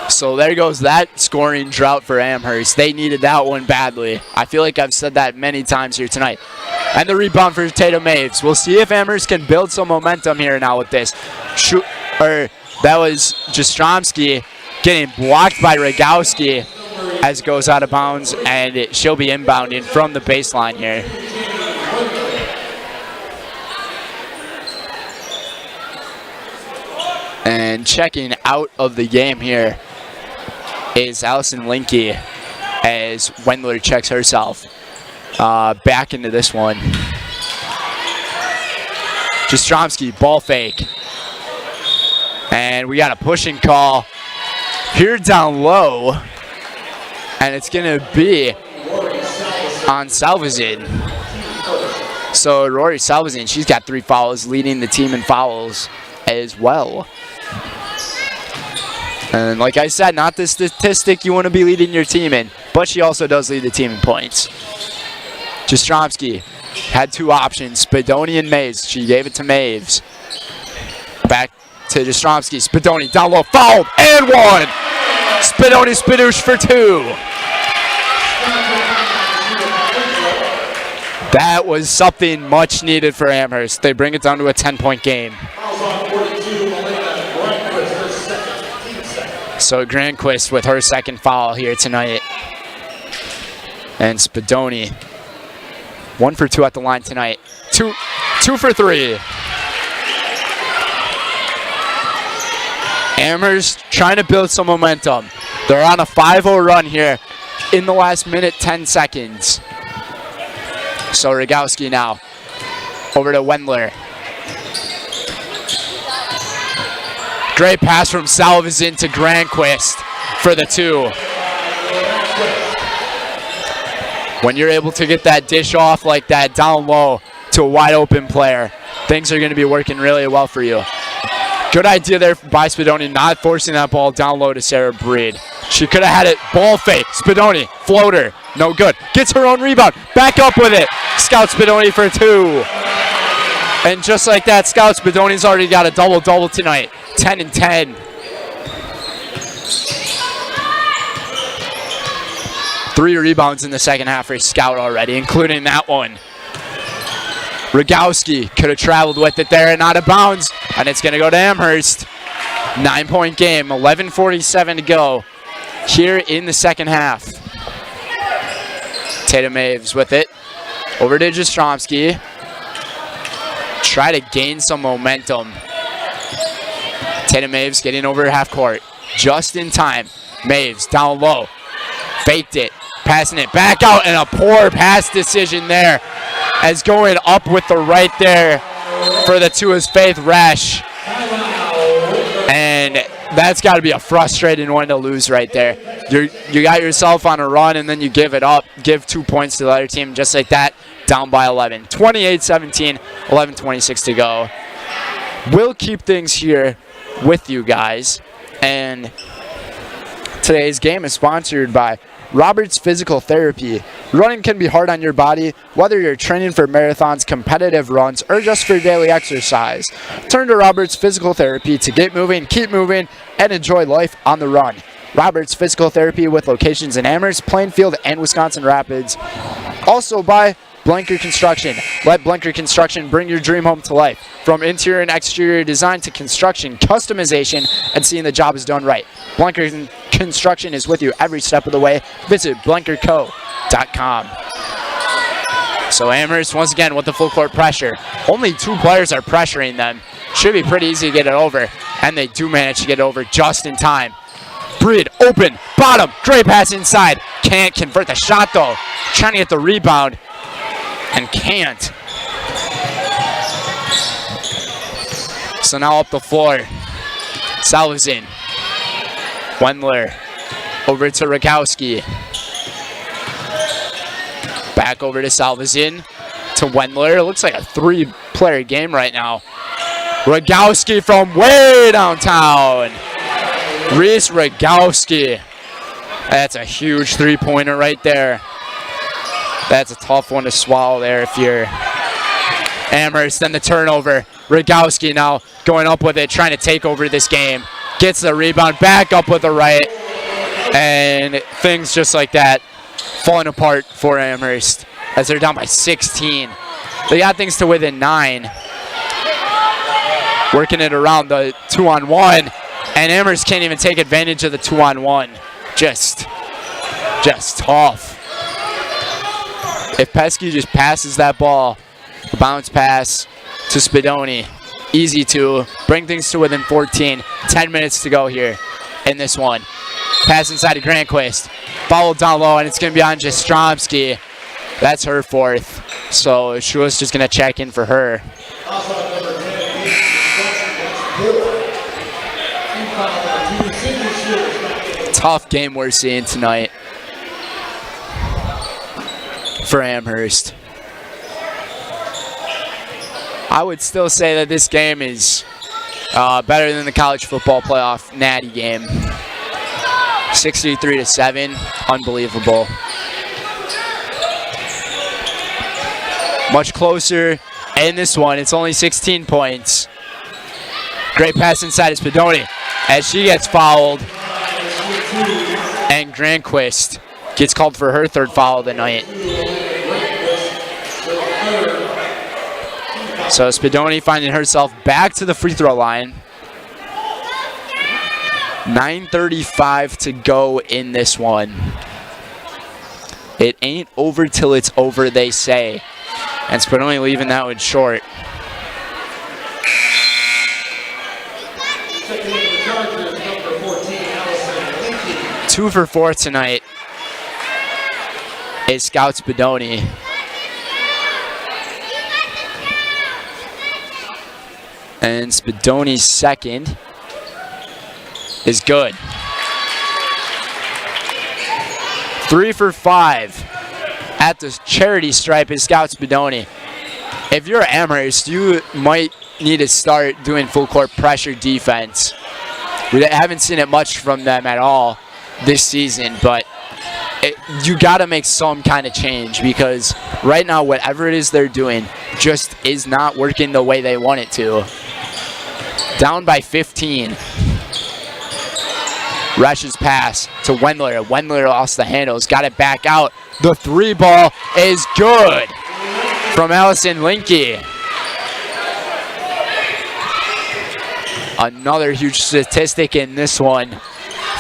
So there goes that scoring drought for Amherst. They needed that one badly. I feel like I've said that many times here tonight. And the rebound for Tatum Maves. We'll see if Amherst can build some momentum here now with this. That was Jastrzomski getting blocked by Rogowski as it goes out of bounds, and she'll be inbounding from the baseline here. And checking out of the game here is Allison Linke as Wendler checks herself back into this one. Jastrzomski, ball fake. And we got a pushing call here down low. And it's going to be on Salvazin. So Rory Salvazin, she's got 3 fouls, leading the team in fouls as well. And like I said, not the statistic you want to be leading your team in, but she also does lead the team in points. Jastrzomski had 2 options, Spadoni and Maves. She gave it to Maves. Back to Jastrzomski. Spadoni down low, fouled, and 1. Spadoni Spadoosh for 2. That was something much needed for Amherst. They bring it down to a 10-point game. So Granquist with her second foul here tonight. And Spadoni, 1 for 2 at the line tonight. 2 for 3. Amherst trying to build some momentum. They're on a 5-0 run here in the last minute, 10 seconds. So Rogowski now over to Wendler. Great pass from Salvazin to Granquist for the 2. When you're able to get that dish off like that down low to a wide open player, things are going to be working really well for you. Good idea there by Spadoni, not forcing that ball down low to Sarah Breed. She could have had it. Ball fake. Spadoni, floater, no good. Gets her own rebound. Back up with it. Scout Spadoni for 2. And just like that, Scout Spadoni's already got a double-double tonight. 10 and 10. Three rebounds in the second half for Scout already, including that one. Rogowski could have traveled with it there and out of bounds, and it's going to go to Amherst. 9-point game, 11:47 to go here in the second half. Tatum Maves with it. Over to Jastrzomski. Try to gain some momentum. Tatum Maves getting over half court. Just in time. Maves down low. Faked it. Passing it back out, and a poor pass decision there. As going up with the right there for the 2 is Faith Resch. And that's got to be a frustrating one to lose right there. You got yourself on a run, and then you give it up. Give 2 points to the other team just like that. Down by 11. 28-17, 11:26 to go. We'll keep things here with you guys. And today's game is sponsored by Roberts Physical Therapy. Running can be hard on your body, whether you're training for marathons, competitive runs, or just for daily exercise. Turn to Roberts Physical Therapy to get moving, keep moving, and enjoy life on the run. Roberts Physical Therapy with locations in Amherst, Plainfield, and Wisconsin Rapids. Also by Blanker Construction. Let Blanker Construction bring your dream home to life. From interior and exterior design to construction, customization, and seeing the job is done right. Blanker Construction is with you every step of the way. Visit blankerco.com. So Amherst, once again, with the full court pressure. Only 2 players are pressuring them. Should be pretty easy to get it over. And they do manage to get it over just in time. Breed, open, bottom, great pass inside. Can't convert the shot, though. Trying to get the rebound. And can't. So now up the floor. Salvazin. Wendler. Over to Rogowski. Back over to Salvazin. To Wendler. It looks like a 3-player game right now. Rogowski from way downtown. Reese Rogowski. That's a huge 3-pointer right there. That's a tough one to swallow there if you're Amherst. Then the turnover. Rogowski now going up with it, trying to take over this game. Gets the rebound, back up with the right. And things just like that falling apart for Amherst as they're down by 16. They got things to within 9. Working it around the 2-on-1, and Amherst can't even take advantage of the 2-on-1. Just tough. If Pesky just passes that ball, a bounce pass to Spadoni, easy to bring things to within 14. 10 minutes to go here in this one. Pass inside to Granquist, followed down low, and it's going to be on Jastromski. That's her 4th, so Schulis just going to check in for her. Tough game we're seeing tonight for Amherst. I would still say that this game is better than the college football playoff natty game. 63-7, unbelievable. Much closer in this one. It's only 16 points. Great pass inside of Spadoni as she gets fouled. And Granquist gets called for her 3rd foul of the night. So Spadoni finding herself back to the free throw line. 9:35 to go in this one. It ain't over till it's over, they say. And Spadoni leaving that one short. Two for 4 tonight is Scout Spadoni. And Spadoni's 2nd is good. 3 for 5 at the charity stripe is Scout Spadoni. If you're Amherst, you might need to start doing full court pressure defense. We haven't seen it much from them at all this season, but you got to make some kind of change, because right now whatever it is they're doing just is not working the way they want it to. Down by 15. Resch's pass to Wendler. Wendler lost the handles, got it back out. The 3 ball is good from Allison Linke. Another huge statistic in this one.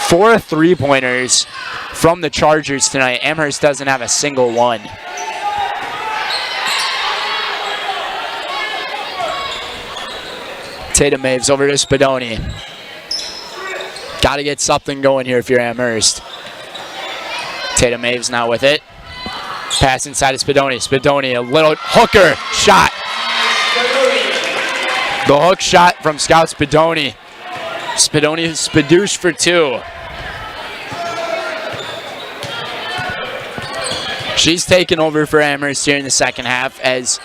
4 3-pointers from the Chargers tonight. Amherst doesn't have a single one. Tatum Maves over to Spadoni. Got to get something going here if you're Amherst. Tatum Maves now with it. Pass inside of Spadoni. Spadoni, a little hooker shot. The hook shot from Scout Spadoni. Spadoni Spadoosh for 2. She's taken over for Amherst here in the second half, as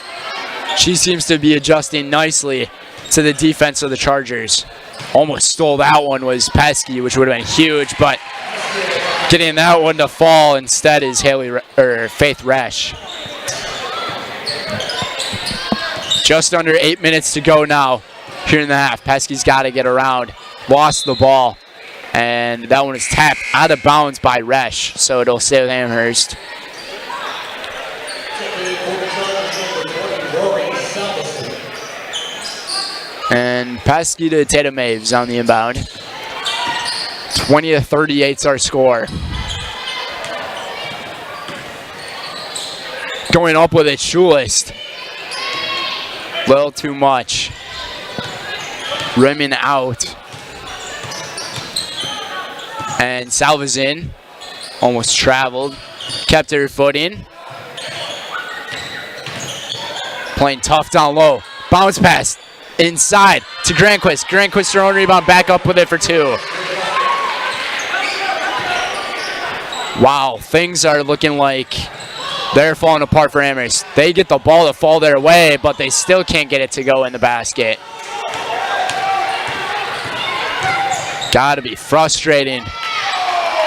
she seems to be adjusting nicely to the defense of the Chargers. Almost stole that one was Pesky, which would have been huge, but getting that one to fall instead is Faith Resch. Just under 8 minutes to go now here in the half. Pesky's got to get around. Lost the ball, and that one is tapped out of bounds by Resch, so it'll stay with Amherst. And Pesky to Tatum Maves on the inbound. 20-38 is our score. Going up with it, Schulist. Little too much. Rimming out. And Salvazin almost traveled. Kept her footing. Playing tough down low. Bounce pass. Inside to Granquist. Granquist, her own rebound, back up with it for 2. Wow, things are looking like they're falling apart for Amherst. They get the ball to fall their way, but they still can't get it to go in the basket. Gotta be frustrating,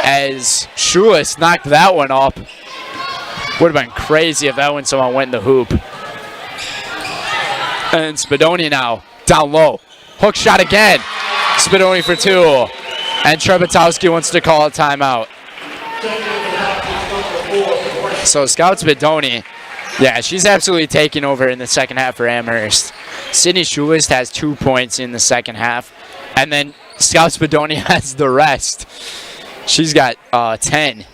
as Schulis knocked that one up. Would have been crazy if that one someone went in the hoop. And Spadoni now, down low. Hook shot again. Spadoni for 2. And Trebetowski wants to call a timeout. So Scout Spadoni, yeah, she's absolutely taking over in the second half for Amherst. Sydney Schulist has 2 points in the second half, and then Scout Spadoni has the rest. She's got 10.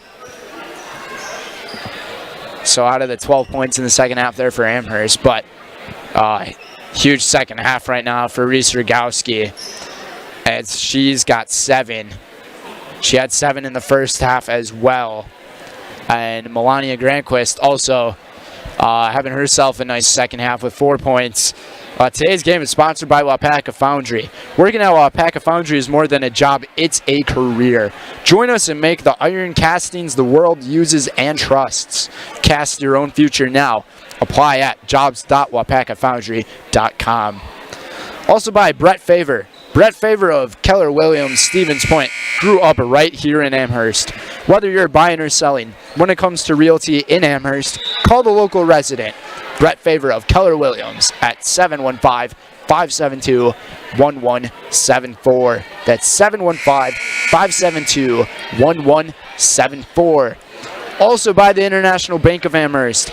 So out of the 12 points in the second half there for Amherst, but huge second half right now for Reese Rogowski, as she's got 7. She had 7 in the first half as well. And Melania Granquist also having herself a nice second half with 4 points. Today's game is sponsored by WIAA Foundry. Working at WIAA Foundry is more than a job, it's a career. Join us and make the iron castings the world uses and trusts. Cast your own future now. Apply at jobs.wapakafoundry.com. Also by Brett Favor. Brett Favor of Keller Williams Stevens Point grew up right here in Amherst. Whether you're buying or selling, when it comes to realty in Amherst, call the local resident. Brett Favor of Keller Williams at 715-572-1174. That's 715-572-1174. Also by the International Bank of Amherst.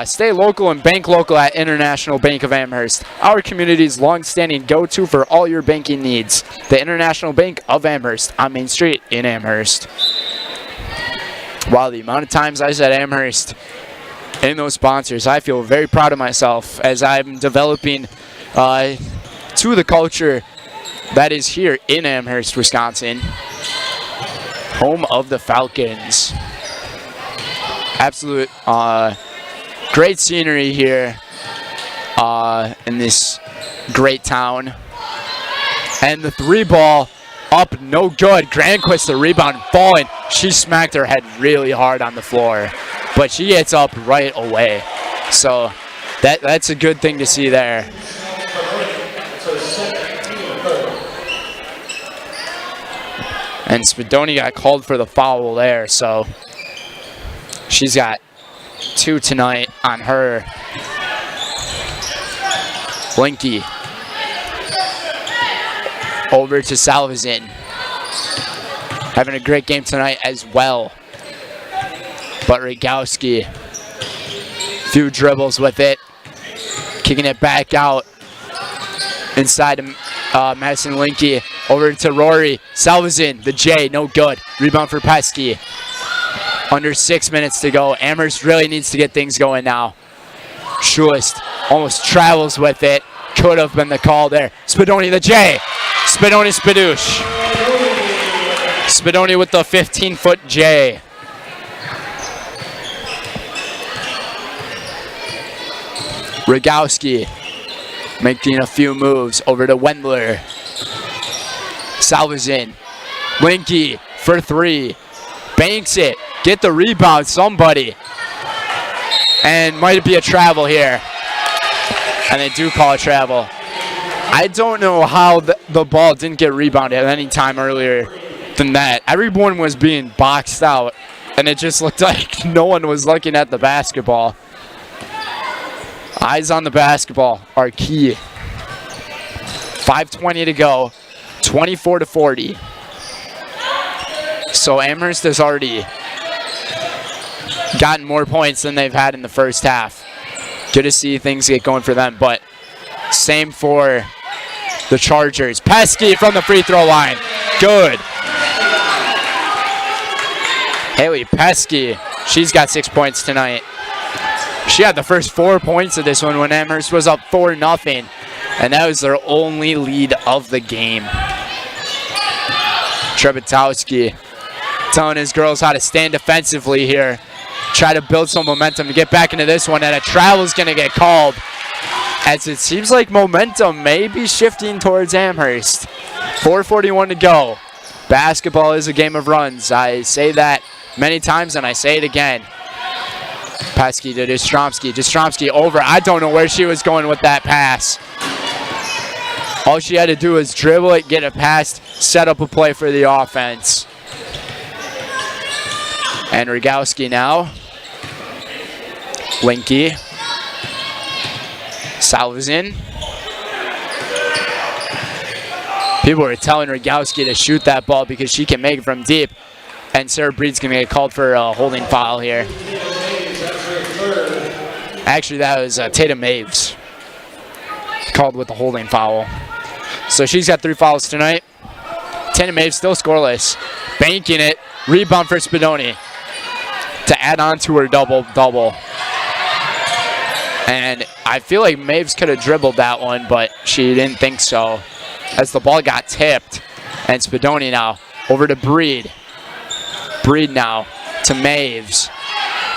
Stay local and bank local at International Bank of Amherst, our community's long-standing go-to for all your banking needs. The International Bank of Amherst on Main Street in Amherst. Wow, the amount of times I said Amherst in those sponsors, I feel very proud of myself as I'm developing to the culture that is here in Amherst, Wisconsin. Home of the Falcons. Absolute great scenery here in this great town. And the 3-ball up, no good. Granquist, the rebound, falling. She smacked her head really hard on the floor, but she gets up right away. So that's a good thing to see there. And Spadoni got called for the foul there, so she's got 2 tonight on her. Blinky over to Salvazin. Having a great game tonight as well. But Rogowski, few dribbles with it. Kicking it back out inside Madison Linky. Over to Rory. Salvazin, the J, no good. Rebound for Pesky. Under 6 minutes to go. Amherst really needs to get things going now. Schulist almost travels with it. Could have been the call there. Spadoni, the J. Spadoni, Spadoosh. Spadoni with the 15-foot J. Rogowski making a few moves over to Wendler. Salvazin. Linky for 3. Banks it. Get the rebound, somebody. And might be a travel here. And they do call a travel. I don't know how the ball didn't get rebounded at any time earlier than that. Everyone was being boxed out, and it just looked like no one was looking at the basketball. Eyes on the basketball are key. 5:20 to go. 24-40. So Amherst has already gotten more points than they've had in the first half. Good to see things get going for them, but same for the Chargers. Pesky from the free throw line. Good. Haley Pesky, she's got 6 points tonight. She had the first 4 points of this one when Amherst was up 4-0, and that was their only lead of the game. Trebetowski telling his girls how to stand defensively here. Try to build some momentum to get back into this one, and a travel's going to get called, as it seems like momentum may be shifting towards Amherst. 4:41 to go. Basketball is a game of runs. I say that many times, and I say it again. Pesky to Destromsky. Destromsky over. I don't know where she was going with that pass. All she had to do was dribble it, get it past, set up a play for the offense. And Rogowski now. Linky. Salvazin. People were telling Rogowski to shoot that ball because she can make it from deep. And Sarah Breed's going to get called for a holding foul here. Actually, that was Tatum Maves called with the holding foul. So she's got 3 fouls tonight. Tatum Maves still scoreless. Banking it. Rebound for Spadoni to add on to her double-double. And I feel like Maves could have dribbled that one, but she didn't think so as the ball got tipped. And Spadoni now over to Breed. Breed now to Maves.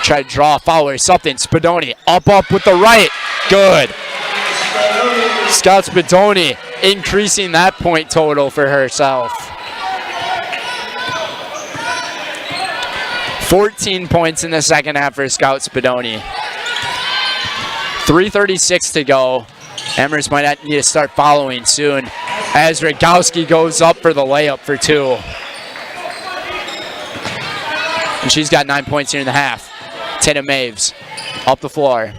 Try to draw a foul or something. Spadoni up with the right. Good. Scout Spadoni increasing that point total for herself. 14 points in the second half for Scout Spadoni. 3:36 to go. Amherst might need to start following soon as Rogowski goes up for the layup for 2. And she's got 9 points here in the half. Tatum Maves up the floor.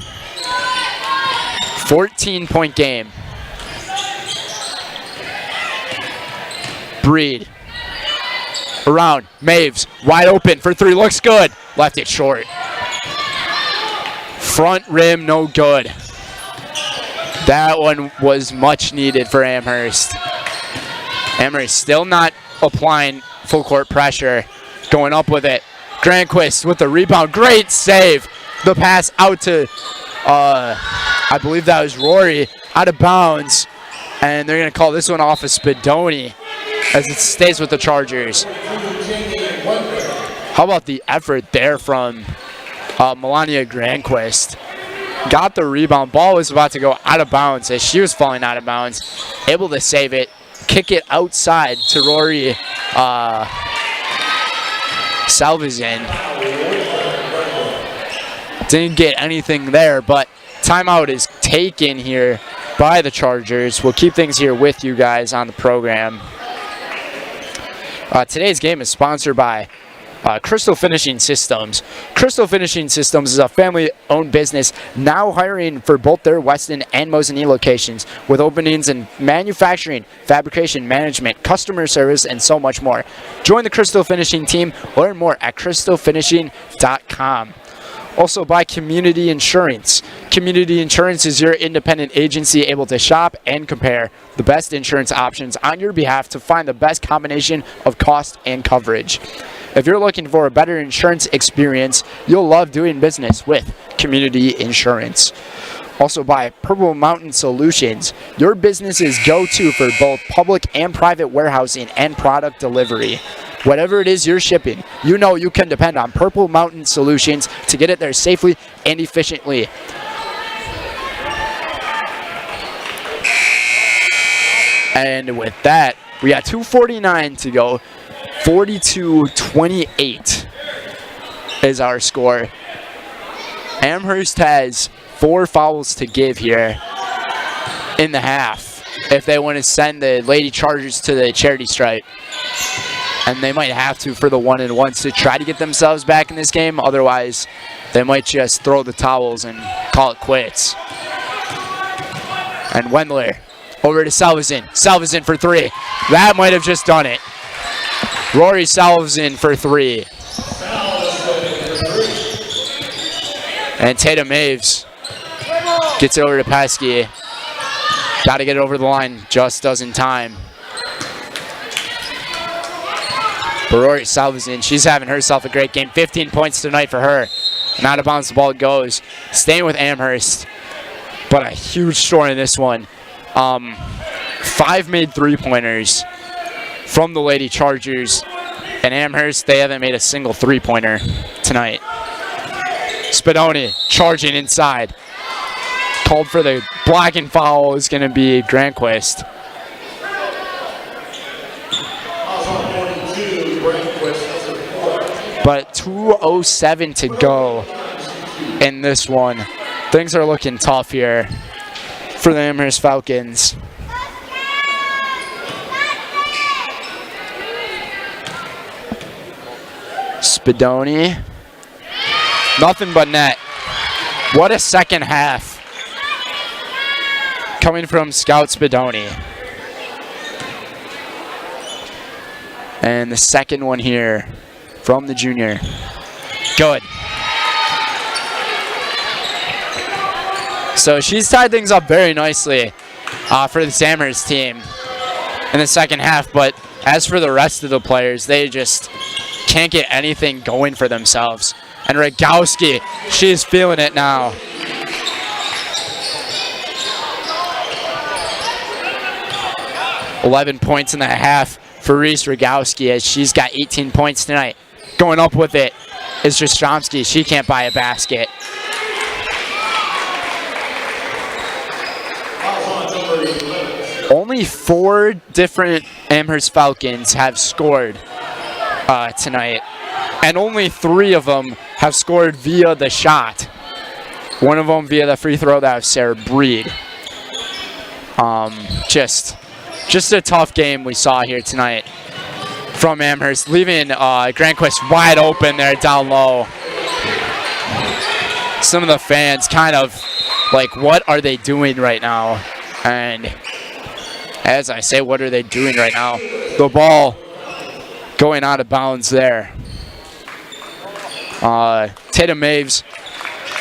14-point game. Breed. Around. Maves wide open for 3. Looks good. Left it short. Front rim, no good. That one was much needed for Amherst. Amherst still not applying full court pressure. Going up with it. Granquist with the rebound. Great save. The pass out to, I believe that was Rory, out of bounds. And they're going to call this one off of Spadoni as it stays with the Chargers. How about the effort there from Melania Granquist? Got the rebound. Ball was about to go out of bounds as she was falling out of bounds. Able to save it. Kick it outside to Rory Salvazin. Didn't get anything there, but timeout is taken here by the Chargers. We'll keep things here with you guys on the program. Today's game is sponsored by Crystal Finishing Systems. Crystal Finishing Systems is a family-owned business now hiring for both their Weston and Mosinee locations with openings in manufacturing, fabrication, management, customer service, and so much more. Join the Crystal Finishing team. Learn more at crystalfinishing.com. Also by Community Insurance. Community Insurance is your independent agency able to shop and compare the best insurance options on your behalf to find the best combination of cost and coverage. If you're looking for a better insurance experience, you'll love doing business with Community Insurance. Also by Purple Mountain Solutions, your business's go-to for both public and private warehousing and product delivery. Whatever it is you're shipping, you know you can depend on Purple Mountain Solutions to get it there safely and efficiently. And with that, we got 2:49 to go. 42-28 is our score. Amherst has 4 fouls to give here in the half if they want to send the Lady Chargers to the charity stripe. And they might have to for the 1-and-1s to try to get themselves back in this game. Otherwise, they might just throw the towels and call it quits. And Wendler over to Salvazin. Salvazin for 3. That might have just done it. Rory Salvazin for 3. And Tatum Maves gets it over to Pesky. Got to get it over the line. Just does in time. But Rory Salvazin, she's having herself a great game. 15 points tonight for her. And out of bounds the ball goes. Staying with Amherst. But a huge score in this one. 5 made 3-pointers from the Lady Chargers. And Amherst, they haven't made a single 3-pointer tonight. Spadoni charging inside. Called for the blocking foul is going to be Granquist. But 2:07 to go in this one. Things are looking tough here for the Amherst Falcons. Spadoni. Nothing but net. What a second half. Coming from Scout Spadoni. And the second one here from the junior. Good. So she's tied things up very nicely for the Amherst team in the second half. But as for the rest of the players, they just can't get anything going for themselves. And Rogowski, she's feeling it now. $11 points in the half for Reese Rogowski as she's got 18 points tonight. Going up with it is Jastrzomski. She can't buy a basket. Only 4 different Amherst Falcons have scored tonight, and only 3 of them have scored via the shot. One of them via the free throw. That was Sarah Breed. Just a tough game we saw here tonight from Amherst, leaving Granquist wide open there down low. Some of the fans kind of like, what are they doing right now? And as I say, what are they doing right now? The ball going out of bounds there. Tatum Maves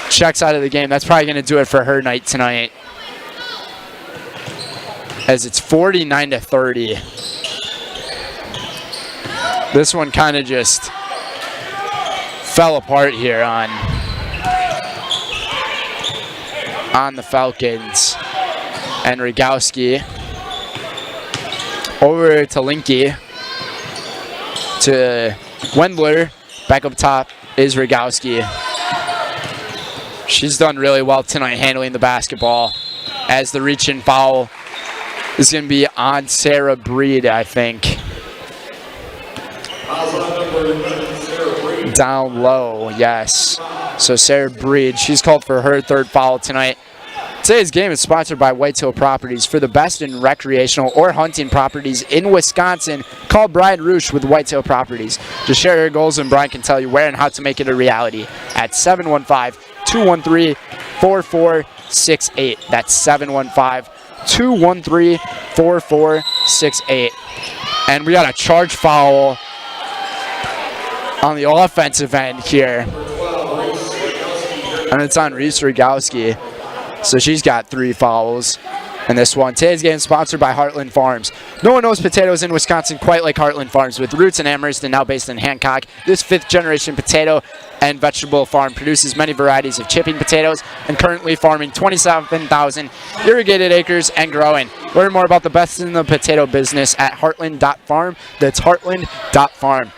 checks out of the game. That's probably going to do it for her night tonight, as it's 49-30. This one kind of just fell apart here on the Falcons. And Rogowski over to Linke to Wendler. Back up top is Rogowski. She's done really well tonight handling the basketball, as the reach-in foul is going to be on Sarah Breed, I think. Down low, yes. So Sarah Breed, she's called for her 3rd foul tonight. Today's game is sponsored by Whitetail Properties. For the best in recreational or hunting properties in Wisconsin, call Brian Roosh with Whitetail Properties. Just share your goals and Brian can tell you where and how to make it a reality at 715-213-4468. That's 715-213-4468. And we got a charge foul on the offensive end here. And it's on Reese Rogowski. So she's got 3 fouls in this one. Today's game is sponsored by Heartland Farms. No one knows potatoes in Wisconsin quite like Heartland Farms. With roots in Amherst and now based in Hancock, this 5th-generation potato and vegetable farm produces many varieties of chipping potatoes and currently farming 27,000 irrigated acres and growing. Learn more about the best in the potato business at heartland.farm. That's heartland.farm.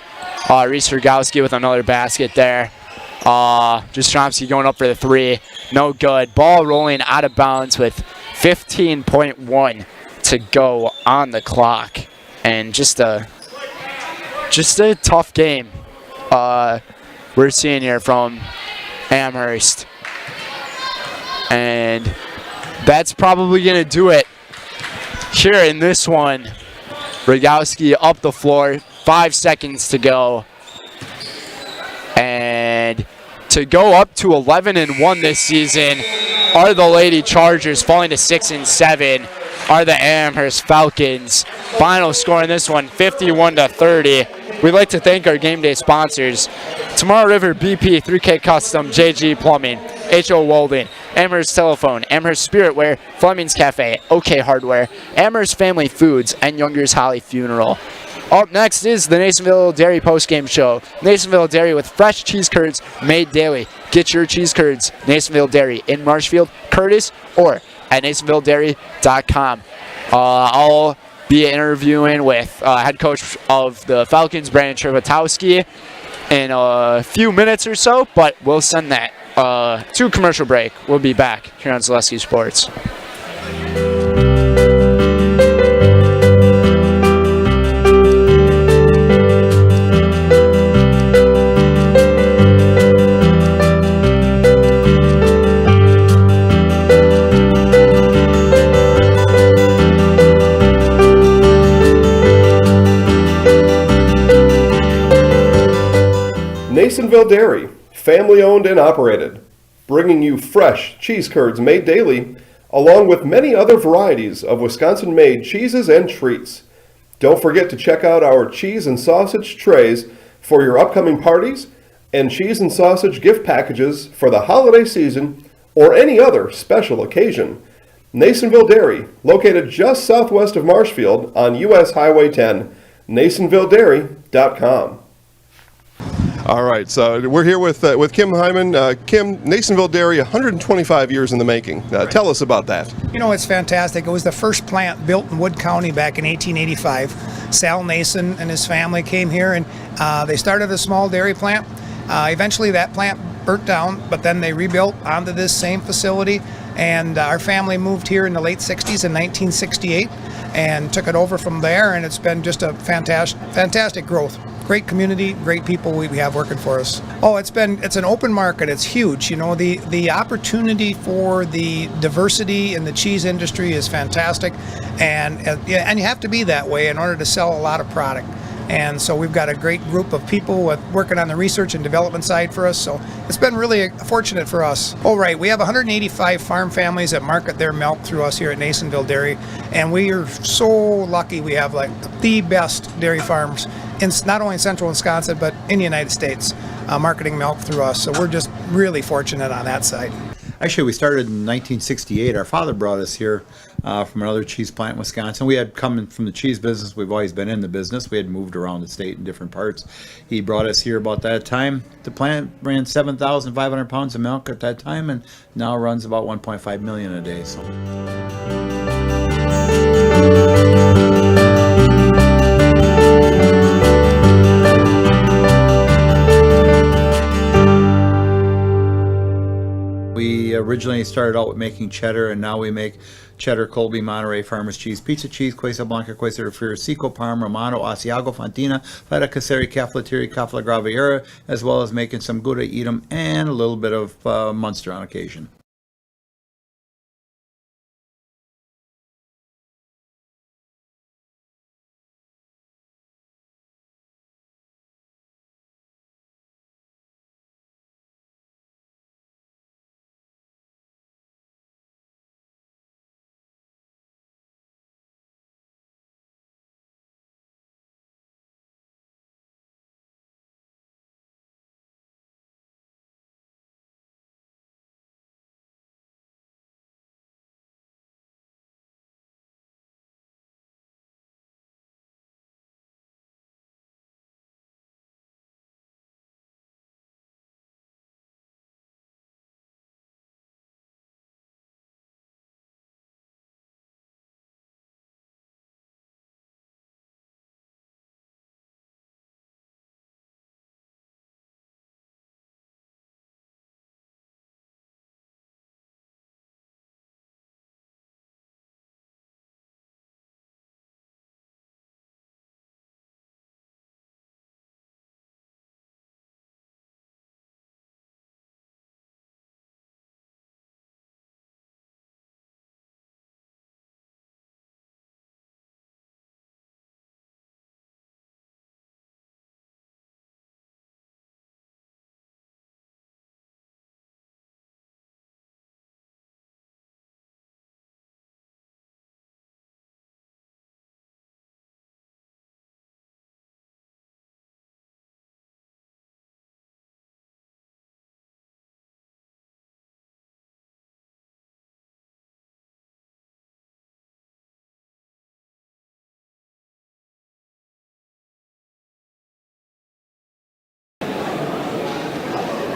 Reese Rogowski with another basket there. Jastrzomski going up for the 3. No good. Ball rolling out of bounds with 15.1 to go on the clock. And just a tough game we're seeing here from Amherst. And that's probably going to do it here in this one. Rogowski up the floor. 5 seconds to go. And to go up to 11-1 this season are the Lady Chargers. Falling to 6-7 are the Amherst Falcons. Final score in this one, 51-30. We'd like to thank our game day sponsors: Tomorrow River BP, 3K Custom, JG Plumbing, HO Welding, Amherst Telephone, Amherst Spiritware, Fleming's Cafe, OK Hardware, Amherst Family Foods, and Younger's Holly Funeral. Up next is the Nasonville Dairy postgame show. Nasonville Dairy with fresh cheese curds made daily. Get your cheese curds, Nasonville Dairy in Marshfield, Curtis, or at NasonvilleDairy.com. I'll be interviewing with head coach of the Falcons, Brandon Trepetowski, in a few minutes or so, but we'll send that to commercial break. We'll be back here on Zaleski Sports. Nasonville Dairy, family owned and operated, bringing you fresh cheese curds made daily, along with many other varieties of Wisconsin-made cheeses and treats. Don't forget to check out our cheese and sausage trays for your upcoming parties and cheese and sausage gift packages for the holiday season or any other special occasion. Nasonville Dairy, located just southwest of Marshfield on US Highway 10, NasonvilleDairy.com. All right, so we're here with Kim Hyman. Kim, Nasonville Dairy, 125 years in the making. Tell us about that. You know, it's fantastic. It was the first plant built in Wood County back in 1885. Sal Nason and his family came here, and they started a small dairy plant. Eventually that plant burnt down, but then they rebuilt onto this same facility, and our family moved here in the late 60s in 1968 and took it over from there, and it's been just a fantastic growth. Great community, great people we have working for us. Oh, it's an open market. It's huge. You know, the opportunity for the diversity in the cheese industry is fantastic, and you have to be that way in order to sell a lot of product. And so we've got a great group of people working on the research and development side for us. So it's been really fortunate for us. Oh, right. We have 185 farm families that market their milk through us here at Nasonville Dairy. And we are so lucky we have like the best dairy farms in not only in central Wisconsin, but in the United States, marketing milk through us. So we're just really fortunate on that side. Actually, we started in 1968. Our father brought us here from another cheese plant in Wisconsin. We had come from the cheese business. We've always been in the business. We had moved around the state in different parts. He brought us here about that time. The plant ran 7,500 pounds of milk at that time, and now runs about 1.5 million a day. So. We originally started out with making cheddar, and now we make cheddar, Colby, Monterey, Farmers Cheese, Pizza Cheese, Quesa Blanca, Quesa de Friar, Seco, Parm, Romano, Asiago, Fontina, Feta Caseri, Caflateri, Cafla Graviera, as well as making some Gouda Edam and a little bit of Munster on occasion.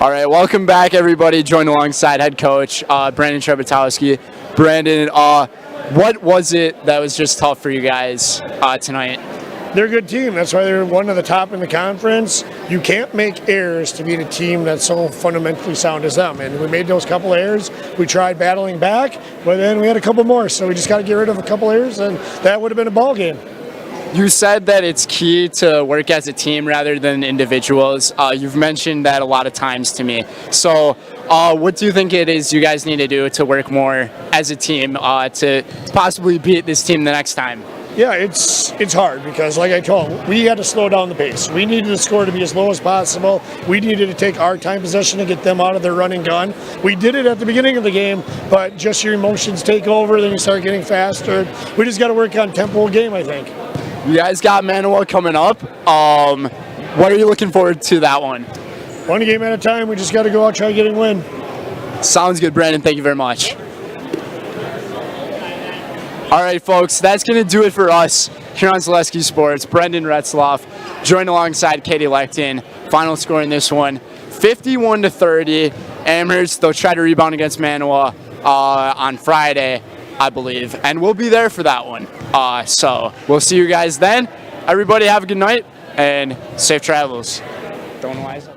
All right, welcome back, everybody. Joined alongside head coach Brandon Trebetowski. Brandon, what was it that was just tough for you guys tonight? They're a good team. That's why they're one of the top in the conference. You can't make errors to beat a team that's so fundamentally sound as them. And we made those couple errors. We tried battling back, but then we had a couple more. So we just got to get rid of a couple errors, and that would have been a ball game. You said that it's key to work as a team rather than individuals. You've mentioned that a lot of times to me. So what do you think it is you guys need to do to work more as a team to possibly beat this team the next time? Yeah, it's hard because, like I told them, we had to slow down the pace. We needed the score to be as low as possible. We needed to take our time possession to get them out of their run and gun. We did it at the beginning of the game, but just your emotions take over, then you start getting faster. We just got to work on tempo of game, I think. You guys got Manawa coming up. What are you looking forward to that one? One game at a time. We just got to go out try getting a win. Sounds good, Brandon. Thank you very much. All right, folks, that's going to do it for us here on Zaleski Sports. Brendan Retzloff joined alongside Katie Lechton. Final score in this one, 51-30. Amherst, they'll try to rebound against Manawa on Friday, I believe. And we'll be there for that one. So we'll see you guys then. Everybody have a good night and safe travels. Don't know why I said